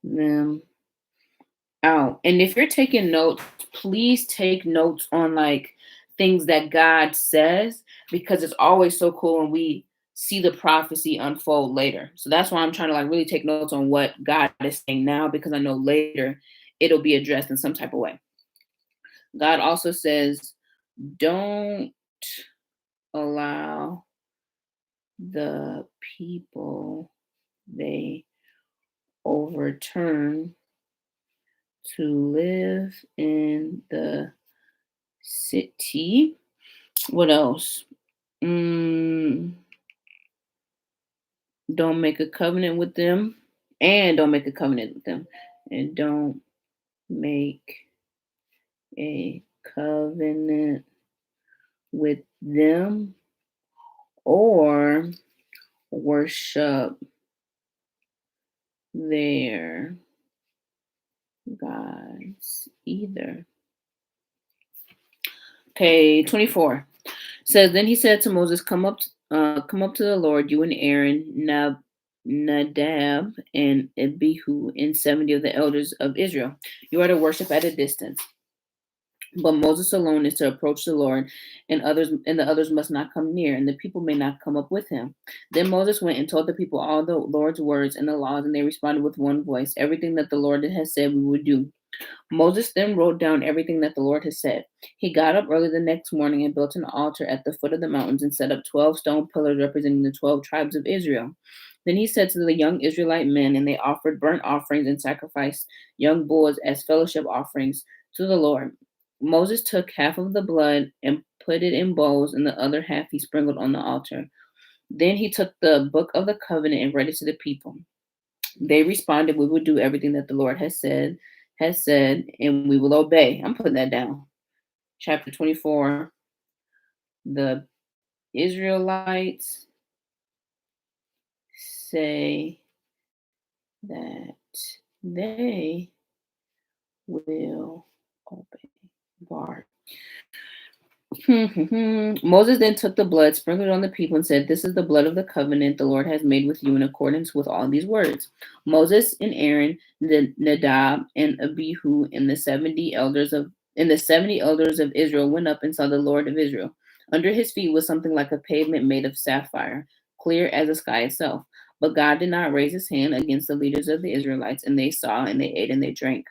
them out. And if you're taking notes, please take notes on like things that God says, because it's always so cool when we see the prophecy unfold later. So that's why I'm trying to like really take notes on what God is saying now, because I know later it'll be addressed in some type of way. God also says, don't allow the people they overturn to live in the city. What else? Don't make a covenant with them. And don't make a covenant with them. And don't make a covenant with them or worship their gods either. Okay, 24 says, then he said to Moses, come up to the Lord, you and Aaron, Nadab and Abihu, and 70 of the elders of Israel. You are to worship at a distance. But Moses alone is to approach the Lord, and the others must not come near, and the people may not come up with him. Then Moses went and told the people all the Lord's words and the laws, and they responded with one voice, everything that the Lord has said we would do. Moses then wrote down everything that the Lord had said. He got up early the next morning and built an altar at the foot of the mountains and set up 12 stone pillars representing the 12 tribes of Israel. Then he said to the young Israelite men, and they offered burnt offerings and sacrificed young bulls as fellowship offerings to the Lord. Moses took half of the blood and put it in bowls, and the other half he sprinkled on the altar. Then he took the book of the covenant and read it to the people. They responded, we will do everything that the Lord has said, and we will obey. I'm putting that down. Chapter 24. The Israelites say that they will obey. Bar. Moses then took the blood, sprinkled it on the people, and said, this is the blood of the covenant the Lord has made with you in accordance with all these words. Moses and Aaron, Nadab and Abihu, and the 70 elders of Israel went up and saw the Lord of Israel. Under his feet was something like a pavement made of sapphire, clear as the sky itself. But God did not raise his hand against the leaders of the Israelites, and they saw, and they ate, and they drank.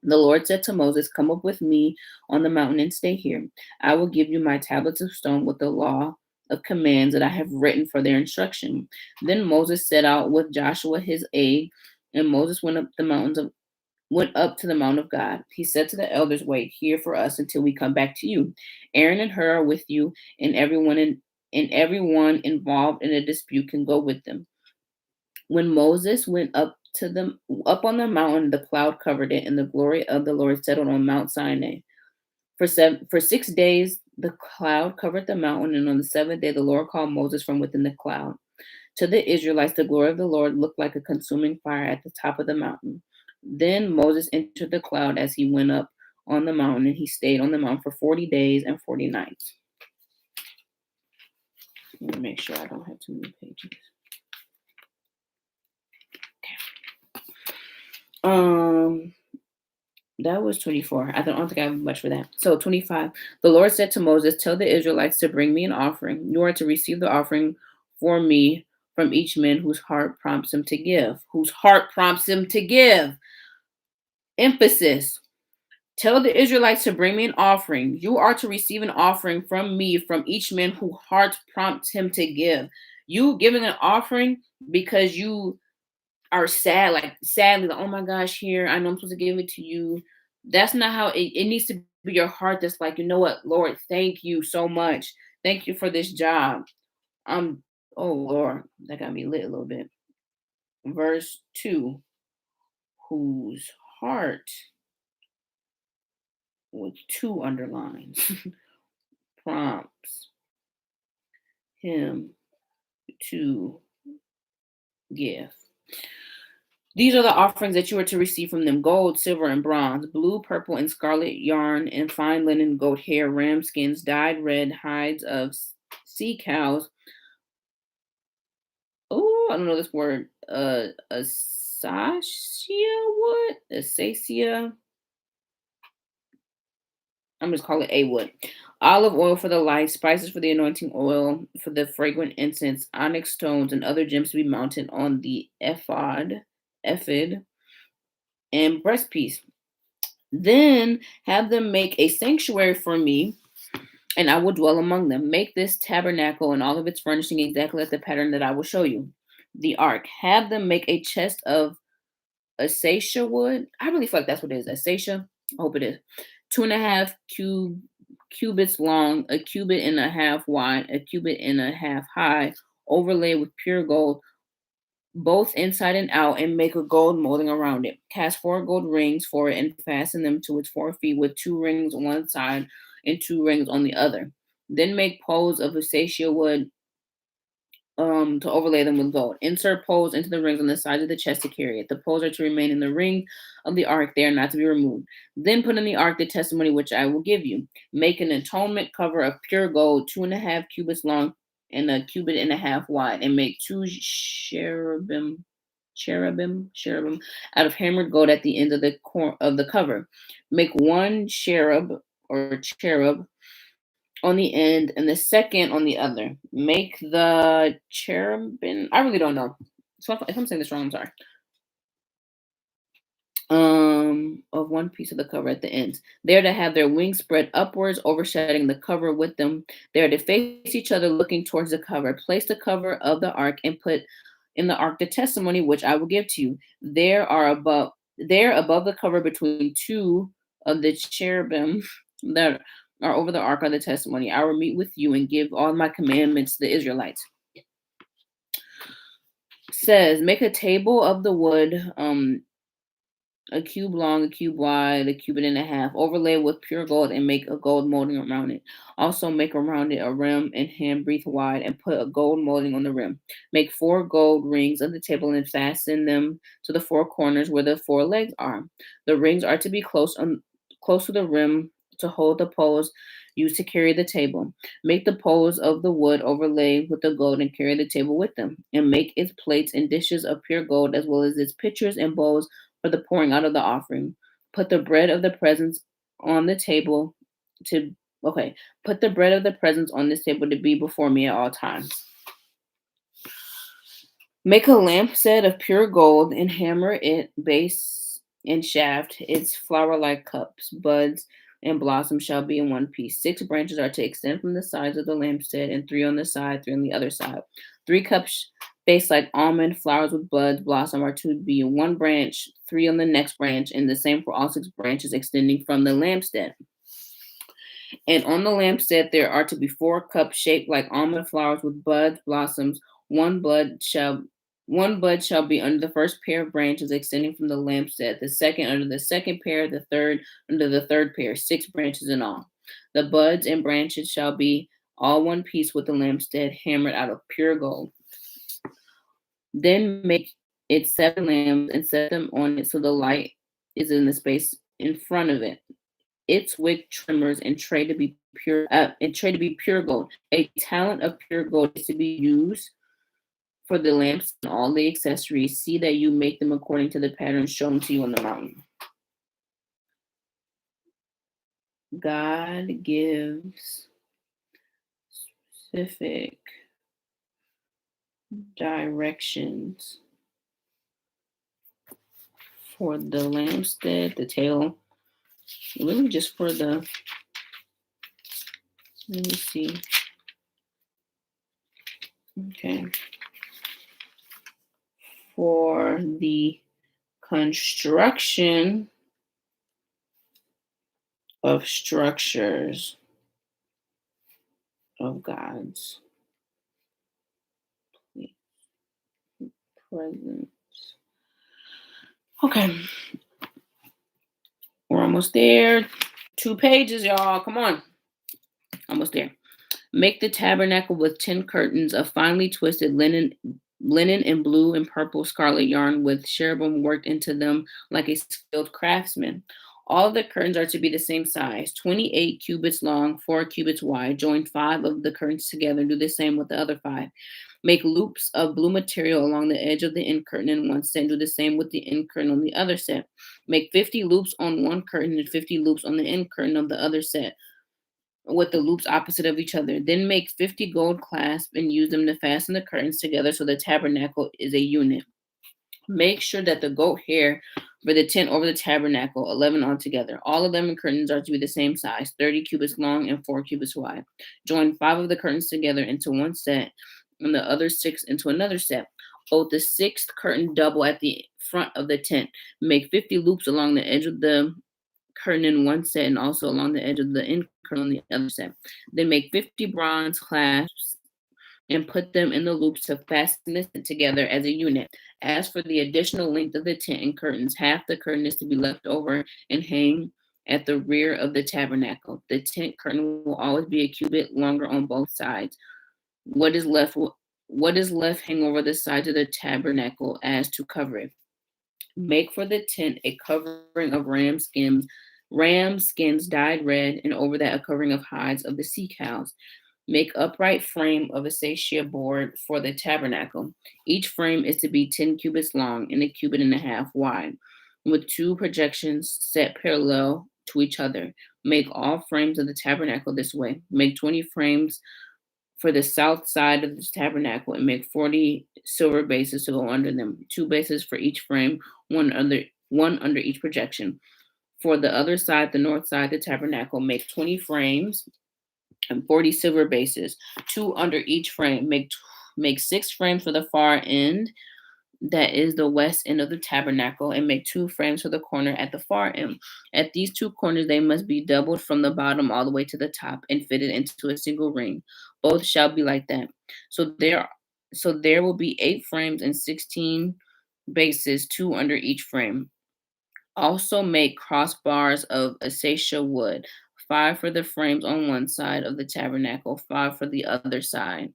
The Lord said to Moses, come up with me on the mountain and stay here. I will give you my tablets of stone with the law of commands that I have written for their instruction. Then Moses set out with Joshua his aide, and Moses went up to the mount of God. He said to the elders, wait here for us until we come back to you. Aaron and Hur are with you, and and everyone involved in a dispute can go with them. When Moses went up on the mountain, the cloud covered it, and the glory of the Lord settled on Mount Sinai. For 6 days, the cloud covered the mountain, and on the seventh day, the Lord called Moses from within the cloud. To the Israelites, the glory of the Lord looked like a consuming fire at the top of the mountain. Then Moses entered the cloud as he went up on the mountain, and he stayed on the mountain for 40 days and 40 nights. Let me make sure I don't have too many pages. Okay. That was 24. I don't think I have much for that. So 25. The Lord said to Moses, "Tell the Israelites to bring me an offering. You are to receive the offering for me from each man whose heart prompts him to give." Whose heart prompts him to give. Emphasis. Tell the Israelites to bring me an offering. You are to receive an offering from me from each man whose heart prompts him to give. You giving an offering because you are sad, like sadly, like, oh my gosh, here, I know I'm supposed to give it to you. That's not how it needs to be your heart that's like, you know what, Lord, thank you so much. Thank you for this job. Oh Lord, that got me lit a little bit. Verse 2, whose heart with two underlines prompts him to give. These are the offerings that you are to receive from them: gold, silver, and bronze, blue, purple, and scarlet yarn, and fine linen, goat hair, ram skins, dyed red, hides of sea cows. Oh, I don't know this word. Acacia wood? Acacia. I'm just calling it a wood. Olive oil for the light, spices for the anointing oil, for the fragrant incense, onyx stones, and other gems to be mounted on the ephod, and breastpiece. Then have them make a sanctuary for me, and I will dwell among them. Make this tabernacle and all of its furnishing exactly like the pattern that I will show you. The ark. Have them make a chest of acacia wood. I really feel like that's what it is. Acacia. I hope it is. 2.5 cubits long, a cubit and a half wide, a cubit and a half high, overlaid with pure gold, both inside and out, and make a gold molding around it. Cast 4 gold rings for it and fasten them to its 4 feet with 2 rings on one side and 2 rings on the other. Then make poles of acacia wood to overlay them with gold. Insert poles into the rings on the sides of the chest to carry it. The poles are to remain in the ring of the ark. They are not to be removed. Then put in the ark the testimony which I will give you. Make an atonement cover of pure gold, 2.5 cubits long and a cubit and a half wide, and make 2 cherubim out of hammered gold at the end of the cover. Make 1 cherub on the end and the second on the other. Make the cherubim. I really don't know. So if I'm saying this wrong, I'm sorry. Of one piece of the cover at the ends. They are to have their wings spread upwards, overshadowing the cover with them. They are to face each other, looking towards the cover. Place the cover of the ark and put in the ark the testimony which I will give to you. There above the cover between 2 of the cherubim that are over the ark are the testimony. I will meet with you and give all my commandments to the Israelites. Says, make a table of the wood, a cube long, a cube wide, a cubit and a half, overlay with pure gold, and make a gold molding around it. Also make around it a rim and handbreadth wide, and put a gold molding on the rim. Make 4 gold rings of the table and fasten them to the 4 corners where the 4 legs are. The rings are to be close to the rim to hold the poles used to carry the table. Make the poles of the wood overlay with the gold and carry the table with them. And make its plates and dishes of pure gold, as well as its pitchers and bowls for the pouring out of the offering. Put the bread of the presence on the table Put the bread of the presence on this table to be before me at all times. Make a lampstand of pure gold and hammer it base and shaft. Its flower-like cups, buds, and blossoms shall be in one piece. 6 branches are to extend from the sides of the lampstand, and 3 on the side, 3 on the other side. 3 cups based like almond, flowers with buds, blossom are to be in one branch, 3 on the next branch, and the same for all 6 branches extending from the lampstand. And on the lampstand there are to be 4 cups shaped like almond flowers with buds, blossoms. One bud shall one bud shall be under the first pair of branches extending from the lampstand, the second under the second pair, the third under the third pair, 6 branches in all. The buds and branches shall be all one piece with the lampstand hammered out of pure gold. Then make it 7 lamps and set them on it so the light is in the space in front of it. Its wick trimmers and tray to be pure gold. A talent of pure gold is to be used for the lamps and all the accessories. See that you make them according to the pattern shown to you on the mountain. God gives specific directions for the lampstand, the tail, really just for the, let me see. Okay. For the construction of structures of God's presence. Okay. We're almost there. 2 pages, y'all. Come on. Almost there. Make the tabernacle with 10 curtains of finely twisted linen and blue and purple scarlet yarn with cherubim worked into them like a skilled craftsman. All of the curtains are to be the same size, 28 cubits long, 4 cubits wide. Join 5 of the curtains together. Do the same with the other 5. Make loops of blue material along the edge of the end curtain in one set. Do the same with the end curtain on the other set. Make 50 loops on one curtain and 50 loops on the end curtain of the other set, with the loops opposite of each other. Then make 50 gold clasps and use them to fasten the curtains together so the tabernacle is a unit. Make sure that the goat hair for the tent over the tabernacle, 11 altogether. All 11 curtains are to be the same size, 30 cubits long and 4 cubits wide. Join 5 of the curtains together into one set and the other 6 into another set. Fold the 6th curtain double at the front of the tent. Make 50 loops along the edge of the curtain in one set and also along the edge of the end curtain on the other set. Then make 50 bronze clasps and put them in the loops to fasten the tent together as a unit. As for the additional length of the tent and curtains, half the curtain is to be left over and hang at the rear of the tabernacle. The tent curtain will always be a cubit longer on both sides. What is left hang over the sides of the tabernacle as to cover it. Make for the tent a covering of ram skins dyed red, and over that a covering of hides of the sea cows. Make upright frame of acacia board for the tabernacle. Each frame is to be 10 cubits long and a cubit and a half wide, with 2 projections set parallel to each other. Make all frames of the tabernacle this way. Make 20 frames for the south side of the tabernacle and make 40 silver bases to go under them, 2 bases for each frame, one under each projection. For the other side, the north side of the tabernacle, make 20 frames and 40 silver bases, 2 under each frame. Make 6 frames for the far end, that is the west end of the tabernacle, and make 2 frames for the corner at the far end. At these 2 corners they must be doubled from the bottom all the way to the top and fitted into a single ring. Both shall be like that. So there will be 8 frames and 16 bases, 2 under each frame. Also make crossbars of acacia wood, 5 for the frames on one side of the tabernacle, 5 for the other side,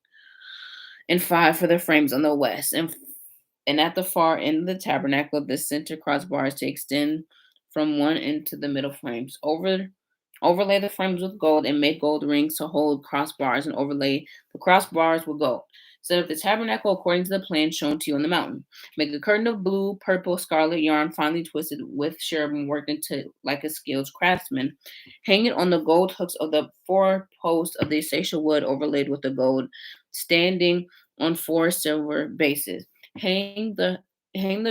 and 5 for the frames on the west. And at the far end of the tabernacle, the center crossbars to extend from one end to the middle frames. Overlay the frames with gold and make gold rings to hold crossbars and overlay the crossbars with gold. Set up the tabernacle according to the plan shown to you on the mountain. Make a curtain of blue, purple, scarlet yarn finely twisted with cherubim worked into like a skilled craftsman. Hang it on the gold hooks of the 4 posts of the acacia wood overlaid with the gold, standing on 4 silver bases. Hang the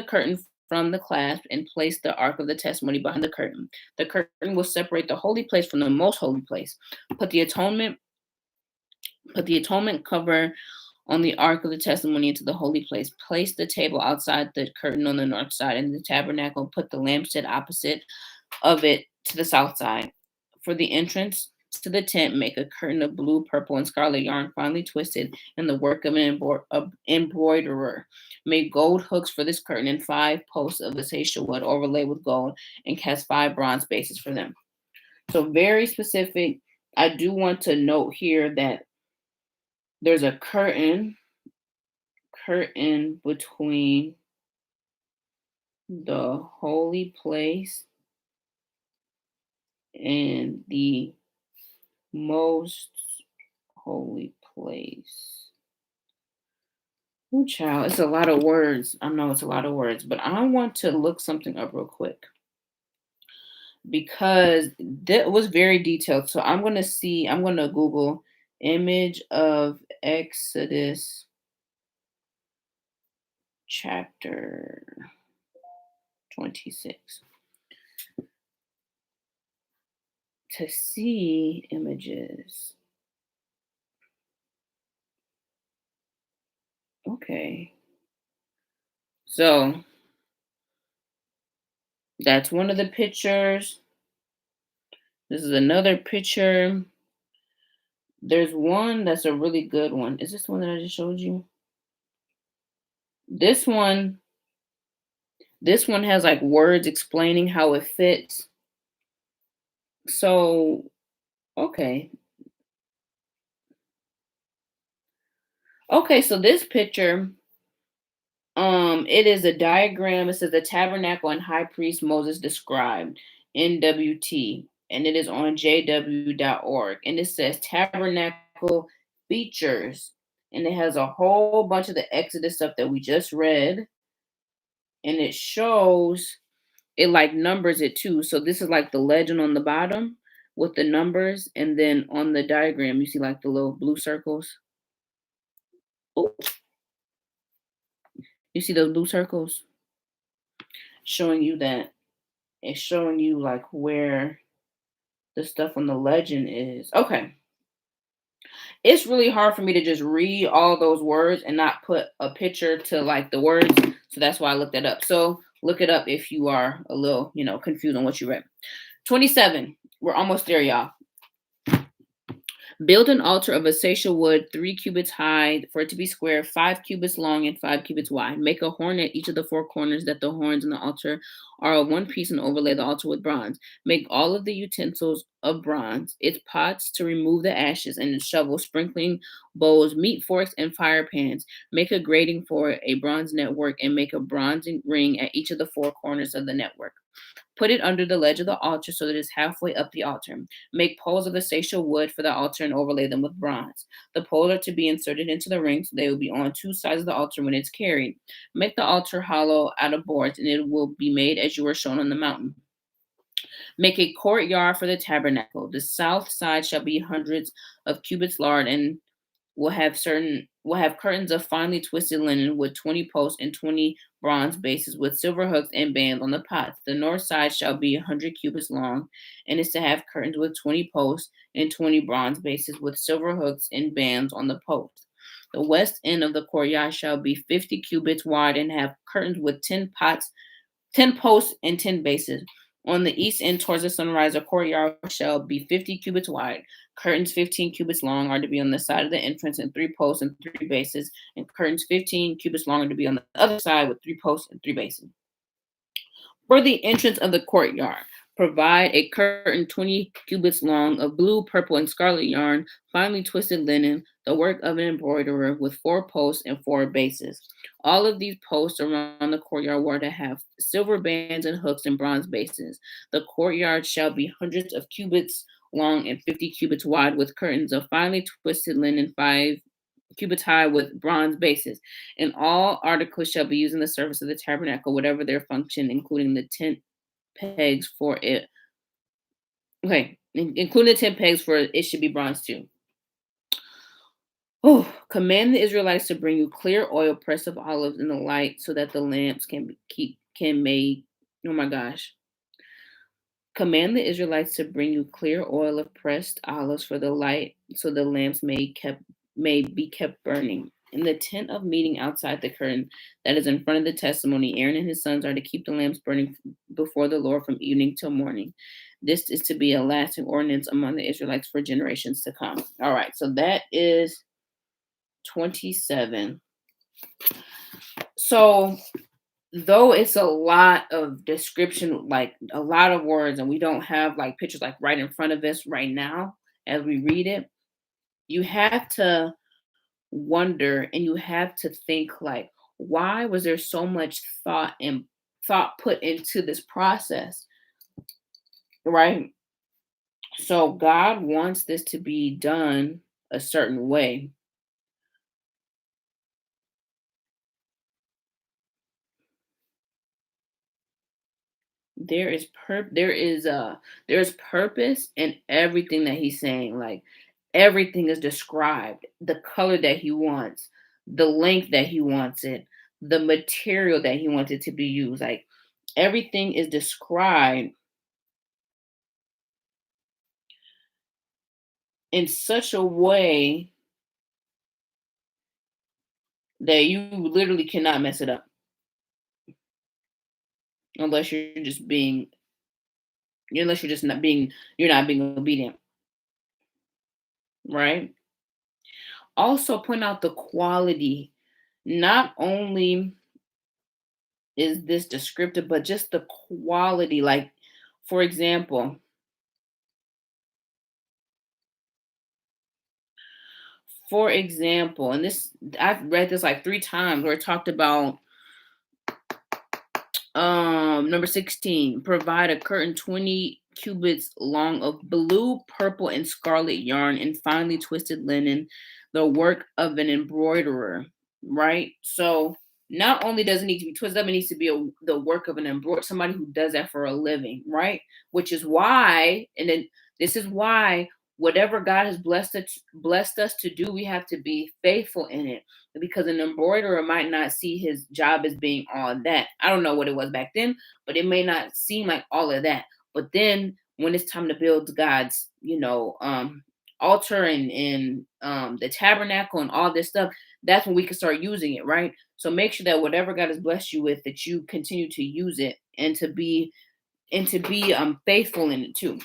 curtain from the clasp and place the ark of the testimony behind the curtain. The curtain will separate the holy place from the most holy place. Put the atonement cover on the ark of the testimony into the holy place. Place the table outside the curtain on the north side and the tabernacle. Put the lampstand opposite of it to the south side. For the entrance, to the tent, make a curtain of blue, purple, and scarlet yarn finely twisted in the work of an embroiderer. Make gold hooks for this curtain and 5 posts of acacia wood overlaid with gold, and cast 5 bronze bases for them. So very specific. I do want to note here that there's a curtain between the holy place and the most holy place. Oh, child, it's a lot of words. I know it's a lot of words, but I want to look something up real quick because that was very detailed. So I'm going to Google image of Exodus chapter 26 to see images. Okay. So that's one of the pictures. This is another picture. There's one that's a really good one. Is this the one that I just showed you? This one, this one has like words explaining how it fits. So, okay. Okay, so this picture, it is a diagram. It says the tabernacle and high priest Moses described, NWT, and it is on jw.org. And it says tabernacle features, and it has a whole bunch of the Exodus stuff that we just read, and it shows it like numbers it too. So this is like the legend on the bottom with the numbers, and then on the diagram you see like the little blue circles. Oh, you see those blue circles showing you that it's showing you like where the stuff on the legend is. Okay. It's really hard for me to just read all those words and not put a picture to like the words. So that's why I looked that up. So look it up if you are a little, confused on what you read. 27. We're almost there, y'all. Build an altar of acacia wood, 3 cubits high, for it to be square, 5 cubits long, and 5 cubits wide. Make a horn at each of the 4 corners, that the horns in the altar are of one piece, and overlay the altar with bronze. Make all of the utensils of bronze, its pots to remove the ashes, and its shovels, sprinkling bowls, meat forks, and fire pans. Make a grating for a bronze network, and make a bronze ring at each of the 4 corners of the network. Put it under the ledge of the altar so that it's halfway up the altar. Make poles of acacia wood for the altar and overlay them with bronze. The poles are to be inserted into the ring so they will be on 2 sides of the altar when it's carried. Make the altar hollow out of boards, and it will be made as you were shown on the mountain. Make a courtyard for the tabernacle. The south side shall be hundreds of cubits large, and will have curtains of finely twisted linen with 20 posts and 20 bronze bases with silver hooks and bands on the pots. The north side shall be 100 cubits long, and is to have curtains with 20 posts and 20 bronze bases with silver hooks and bands on the posts. The west end of the courtyard shall be 50 cubits wide and have curtains with 10 posts and 10 bases. On the east end towards the sunrise, a courtyard shall be 50 cubits wide. Curtains 15 cubits long are to be on the side of the entrance, and 3 posts and 3 bases. And curtains 15 cubits long are to be on the other side with 3 posts and 3 bases. For the entrance of the courtyard, provide a curtain 20 cubits long of blue, purple, and scarlet yarn, finely twisted linen, the work of an embroiderer, with 4 posts and 4 bases. All of these posts around the courtyard were to have silver bands and hooks and bronze bases. The courtyard shall be hundreds of cubits long and 50 cubits wide, with curtains of finely twisted linen, 5 cubits high, with bronze bases. And all articles shall be used in the service of the tabernacle, whatever their function, including the tent pegs for it. Okay, including the 10 pegs for it should be bronze too. Oh, command the Israelites to bring you clear oil, press of olives in the light, so that the lamps can make. Oh my gosh. Command the Israelites to bring you clear oil of pressed olives for the light, so the lamps may be kept burning. In the tent of meeting outside the curtain that is in front of the testimony, Aaron and his sons are to keep the lamps burning before the Lord from evening till morning. This is to be a lasting ordinance among the Israelites for generations to come. All right, so that is 27. So, though it's a lot of description, like a lot of words, and we don't have like pictures like right in front of us right now as we read it, you have to wonder and you have to think like, why was there so much thought put into this process, right? So God wants this to be done a certain way. There's purpose in everything that he's saying. Like everything is described, the color that he wants, the length that he wants it, the material that he wants it to be used. Like everything is described in such a way that you literally cannot mess it up unless you're just not being you're not being obedient, right? Also point out the quality. Not only is this descriptive, but just the quality. Like, for example, and this I've read this like three times where it talked about number 16, provide a curtain 20 cubits long of blue, purple, and scarlet yarn and finely twisted linen, the work of an embroiderer, right? So not only does it need to be twisted up, it needs to be the work of an embroiderer, somebody who does that for a living, right? Which is why, and then this is why whatever God has blessed us to do, we have to be faithful in it, because an embroiderer might not see his job as being all that. I don't know what it was back then, but it may not seem like all of that. But then when it's time to build God's, altar and the tabernacle and all this stuff, that's when we can start using it, right? So make sure that whatever God has blessed you with, that you continue to use it and to be faithful in it too.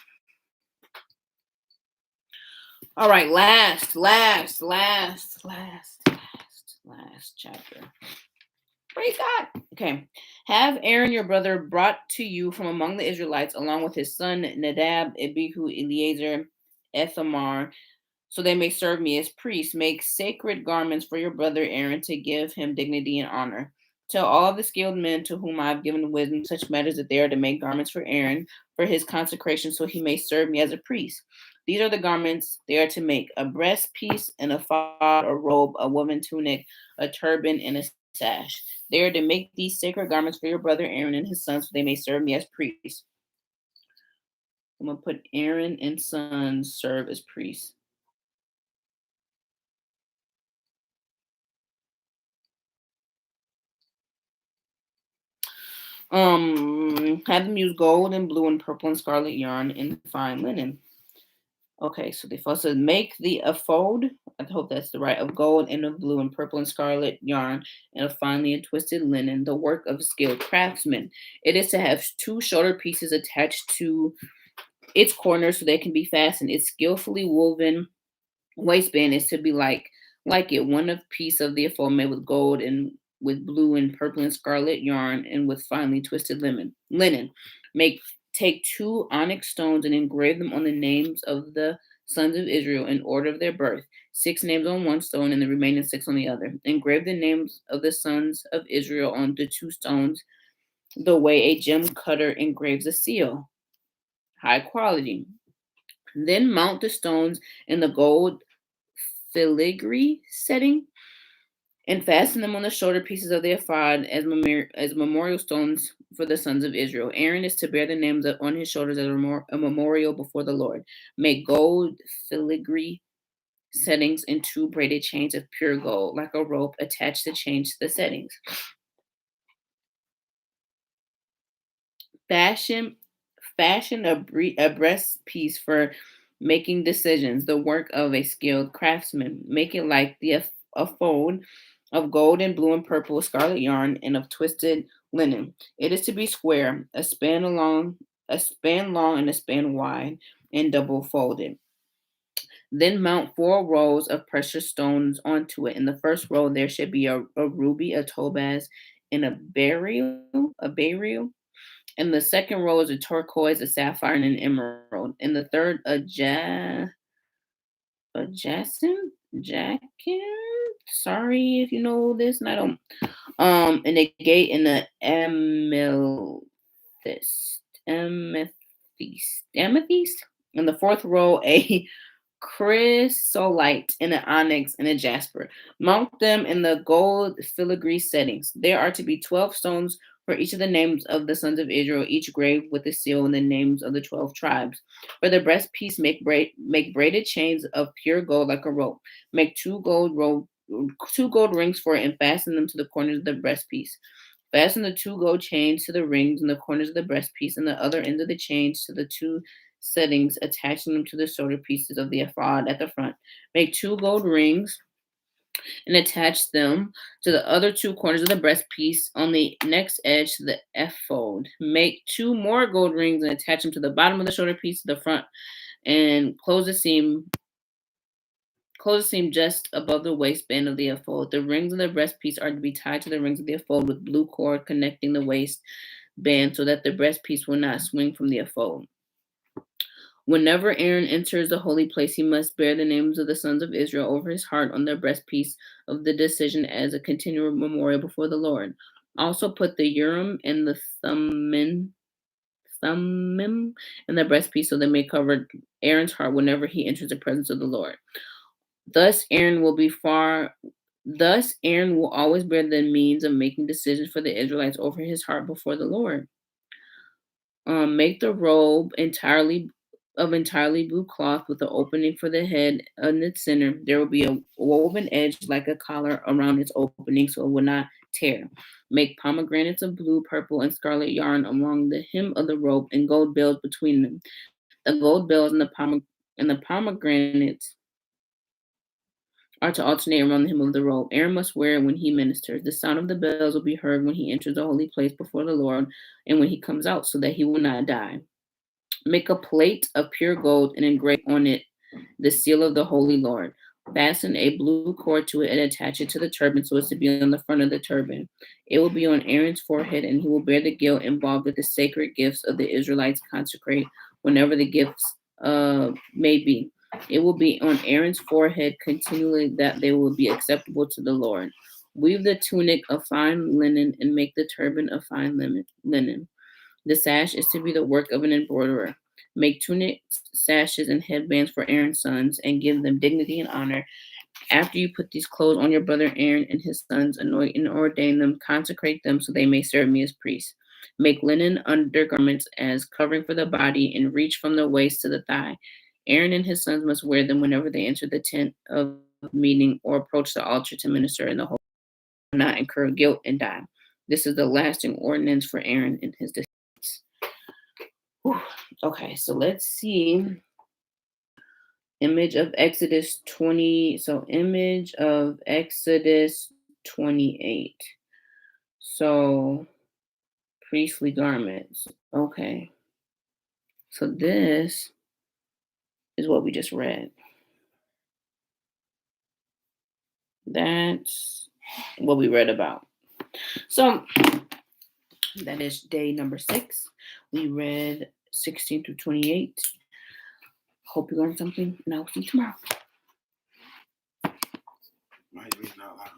All right, last chapter. Praise God. Okay. Have Aaron your brother brought to you from among the Israelites, along with his son Nadab, Abihu, Eleazar, Ethamar, so they may serve me as priests. Make sacred garments for your brother Aaron to give him dignity and honor. Tell all the skilled men to whom I have given wisdom such matters that they are to make garments for Aaron for his consecration, so he may serve me as a priest. These are the garments they are to make: a breastpiece and a ephod, a robe, a woven tunic, a turban, and a sash. They are to make these sacred garments for your brother Aaron and his sons, so they may serve me as priests. I'm going to put Aaron and sons serve as priests. Have them use gold and blue and purple and scarlet yarn and fine linen. Okay, so they first said make the ephod. I hope that's the right, of gold and of blue and purple and scarlet yarn and of finely and twisted linen, the work of a skilled craftsman. It is to have two shoulder pieces attached to its corners so they can be fastened. Its skillfully woven waistband is to be like it, one of piece of the ephod made with gold and with blue and purple and scarlet yarn and with finely twisted linen. Make Take two onyx stones and engrave them on the names of the sons of Israel in order of their birth, 6 names on one stone and the remaining 6 on the other. Engrave the names of the sons of Israel on the 2 stones, the way a gem cutter engraves a seal. High quality. Then mount the stones in the gold filigree setting and fasten them on the shoulder pieces of the ephod as memorial stones for the sons of Israel. Aaron is to bear the names on his shoulders as a memorial before the Lord. Make gold filigree settings and 2 braided chains of pure gold, like a rope. Attach the chains to the settings. Fashion, fashion a breast piece for making decisions, the work of a skilled craftsman. Make it like a fold of gold and blue and purple scarlet yarn and of twisted linen. It is to be square, a span along a span long and a span wide, and double folded. Then mount 4 rows of precious stones onto it. In the first row, there should be a ruby, a topaz, and a beryl. In the second row is a turquoise, a sapphire, and an emerald. In the third, a jacket. Sorry if you know this, and I don't. And a gate in the amethyst, amethyst. In the fourth row, a chrysolite, and an onyx, and a jasper. Mount them in the gold filigree settings. There are to be 12 stones for each of the names of the sons of Israel, each graved with a seal and the names of the 12 tribes. For the breastpiece, make braided chains of pure gold like a rope. Make two gold rings for it and fasten them to the corners of the breastpiece. Fasten the 2 gold chains to the rings in the corners of the breastpiece and the other ends of the chains to the 2 settings, attaching them to the shoulder pieces of the ephod at the front. Make 2 gold rings and attach them to the other 2 corners of the breastpiece on the next edge to the ephod. Make 2 more gold rings and attach them to the bottom of the shoulder piece to the front, and close the seam just above the waistband of the ephod. The rings of the breastpiece are to be tied to the rings of the ephod with blue cord connecting the waistband so that the breastpiece will not swing from the ephod. Whenever Aaron enters the holy place, he must bear the names of the sons of Israel over his heart on the breastpiece of the decision as a continual memorial before the Lord. Also put the Urim and the Thummim in the breastpiece so they may cover Aaron's heart whenever he enters the presence of the Lord. Thus Aaron will always bear the means of making decisions for the Israelites over his heart before the Lord. Make the robe entirely blue cloth with an opening for the head in its center. There will be a woven edge like a collar around its opening so it will not tear. Make pomegranates of blue, purple, and scarlet yarn along the hem of the robe and gold bells between them. The gold bells and the pomegranates are to alternate around the hem of the robe. Aaron must wear it when he ministers. The sound of the bells will be heard when he enters the holy place before the Lord and when he comes out, so that he will not die. Make a plate of pure gold and engrave on it the seal of the Holy Lord. Fasten a blue cord to it and attach it to the turban so as to be on the front of the turban. It will be on Aaron's forehead, and he will bear the guilt involved with the sacred gifts of the Israelites consecrate whenever the gifts may be. It will be on Aaron's forehead continually that they will be acceptable to the Lord. Weave the tunic of fine linen and make the turban of fine linen. The sash is to be the work of an embroiderer. Make tunics, sashes, and headbands for Aaron's sons and give them dignity and honor. After you put these clothes on your brother Aaron and his sons, anoint and ordain them, consecrate them so they may serve me as priests. Make linen undergarments as covering for the body and reach from the waist to the thigh. Aaron and his sons must wear them whenever they enter the tent of meeting or approach the altar to minister in the holy, not incur guilt and die. This is the lasting ordinance for Aaron and his descendants. Okay, so let's see. Image of Exodus 20. So image of Exodus 28. So priestly garments. Okay. So this is what we just read. That's what we read about. So that is day number 6. We read 16 through 28. Hope you learned something, and I'll see you tomorrow. Why are you reading out loud?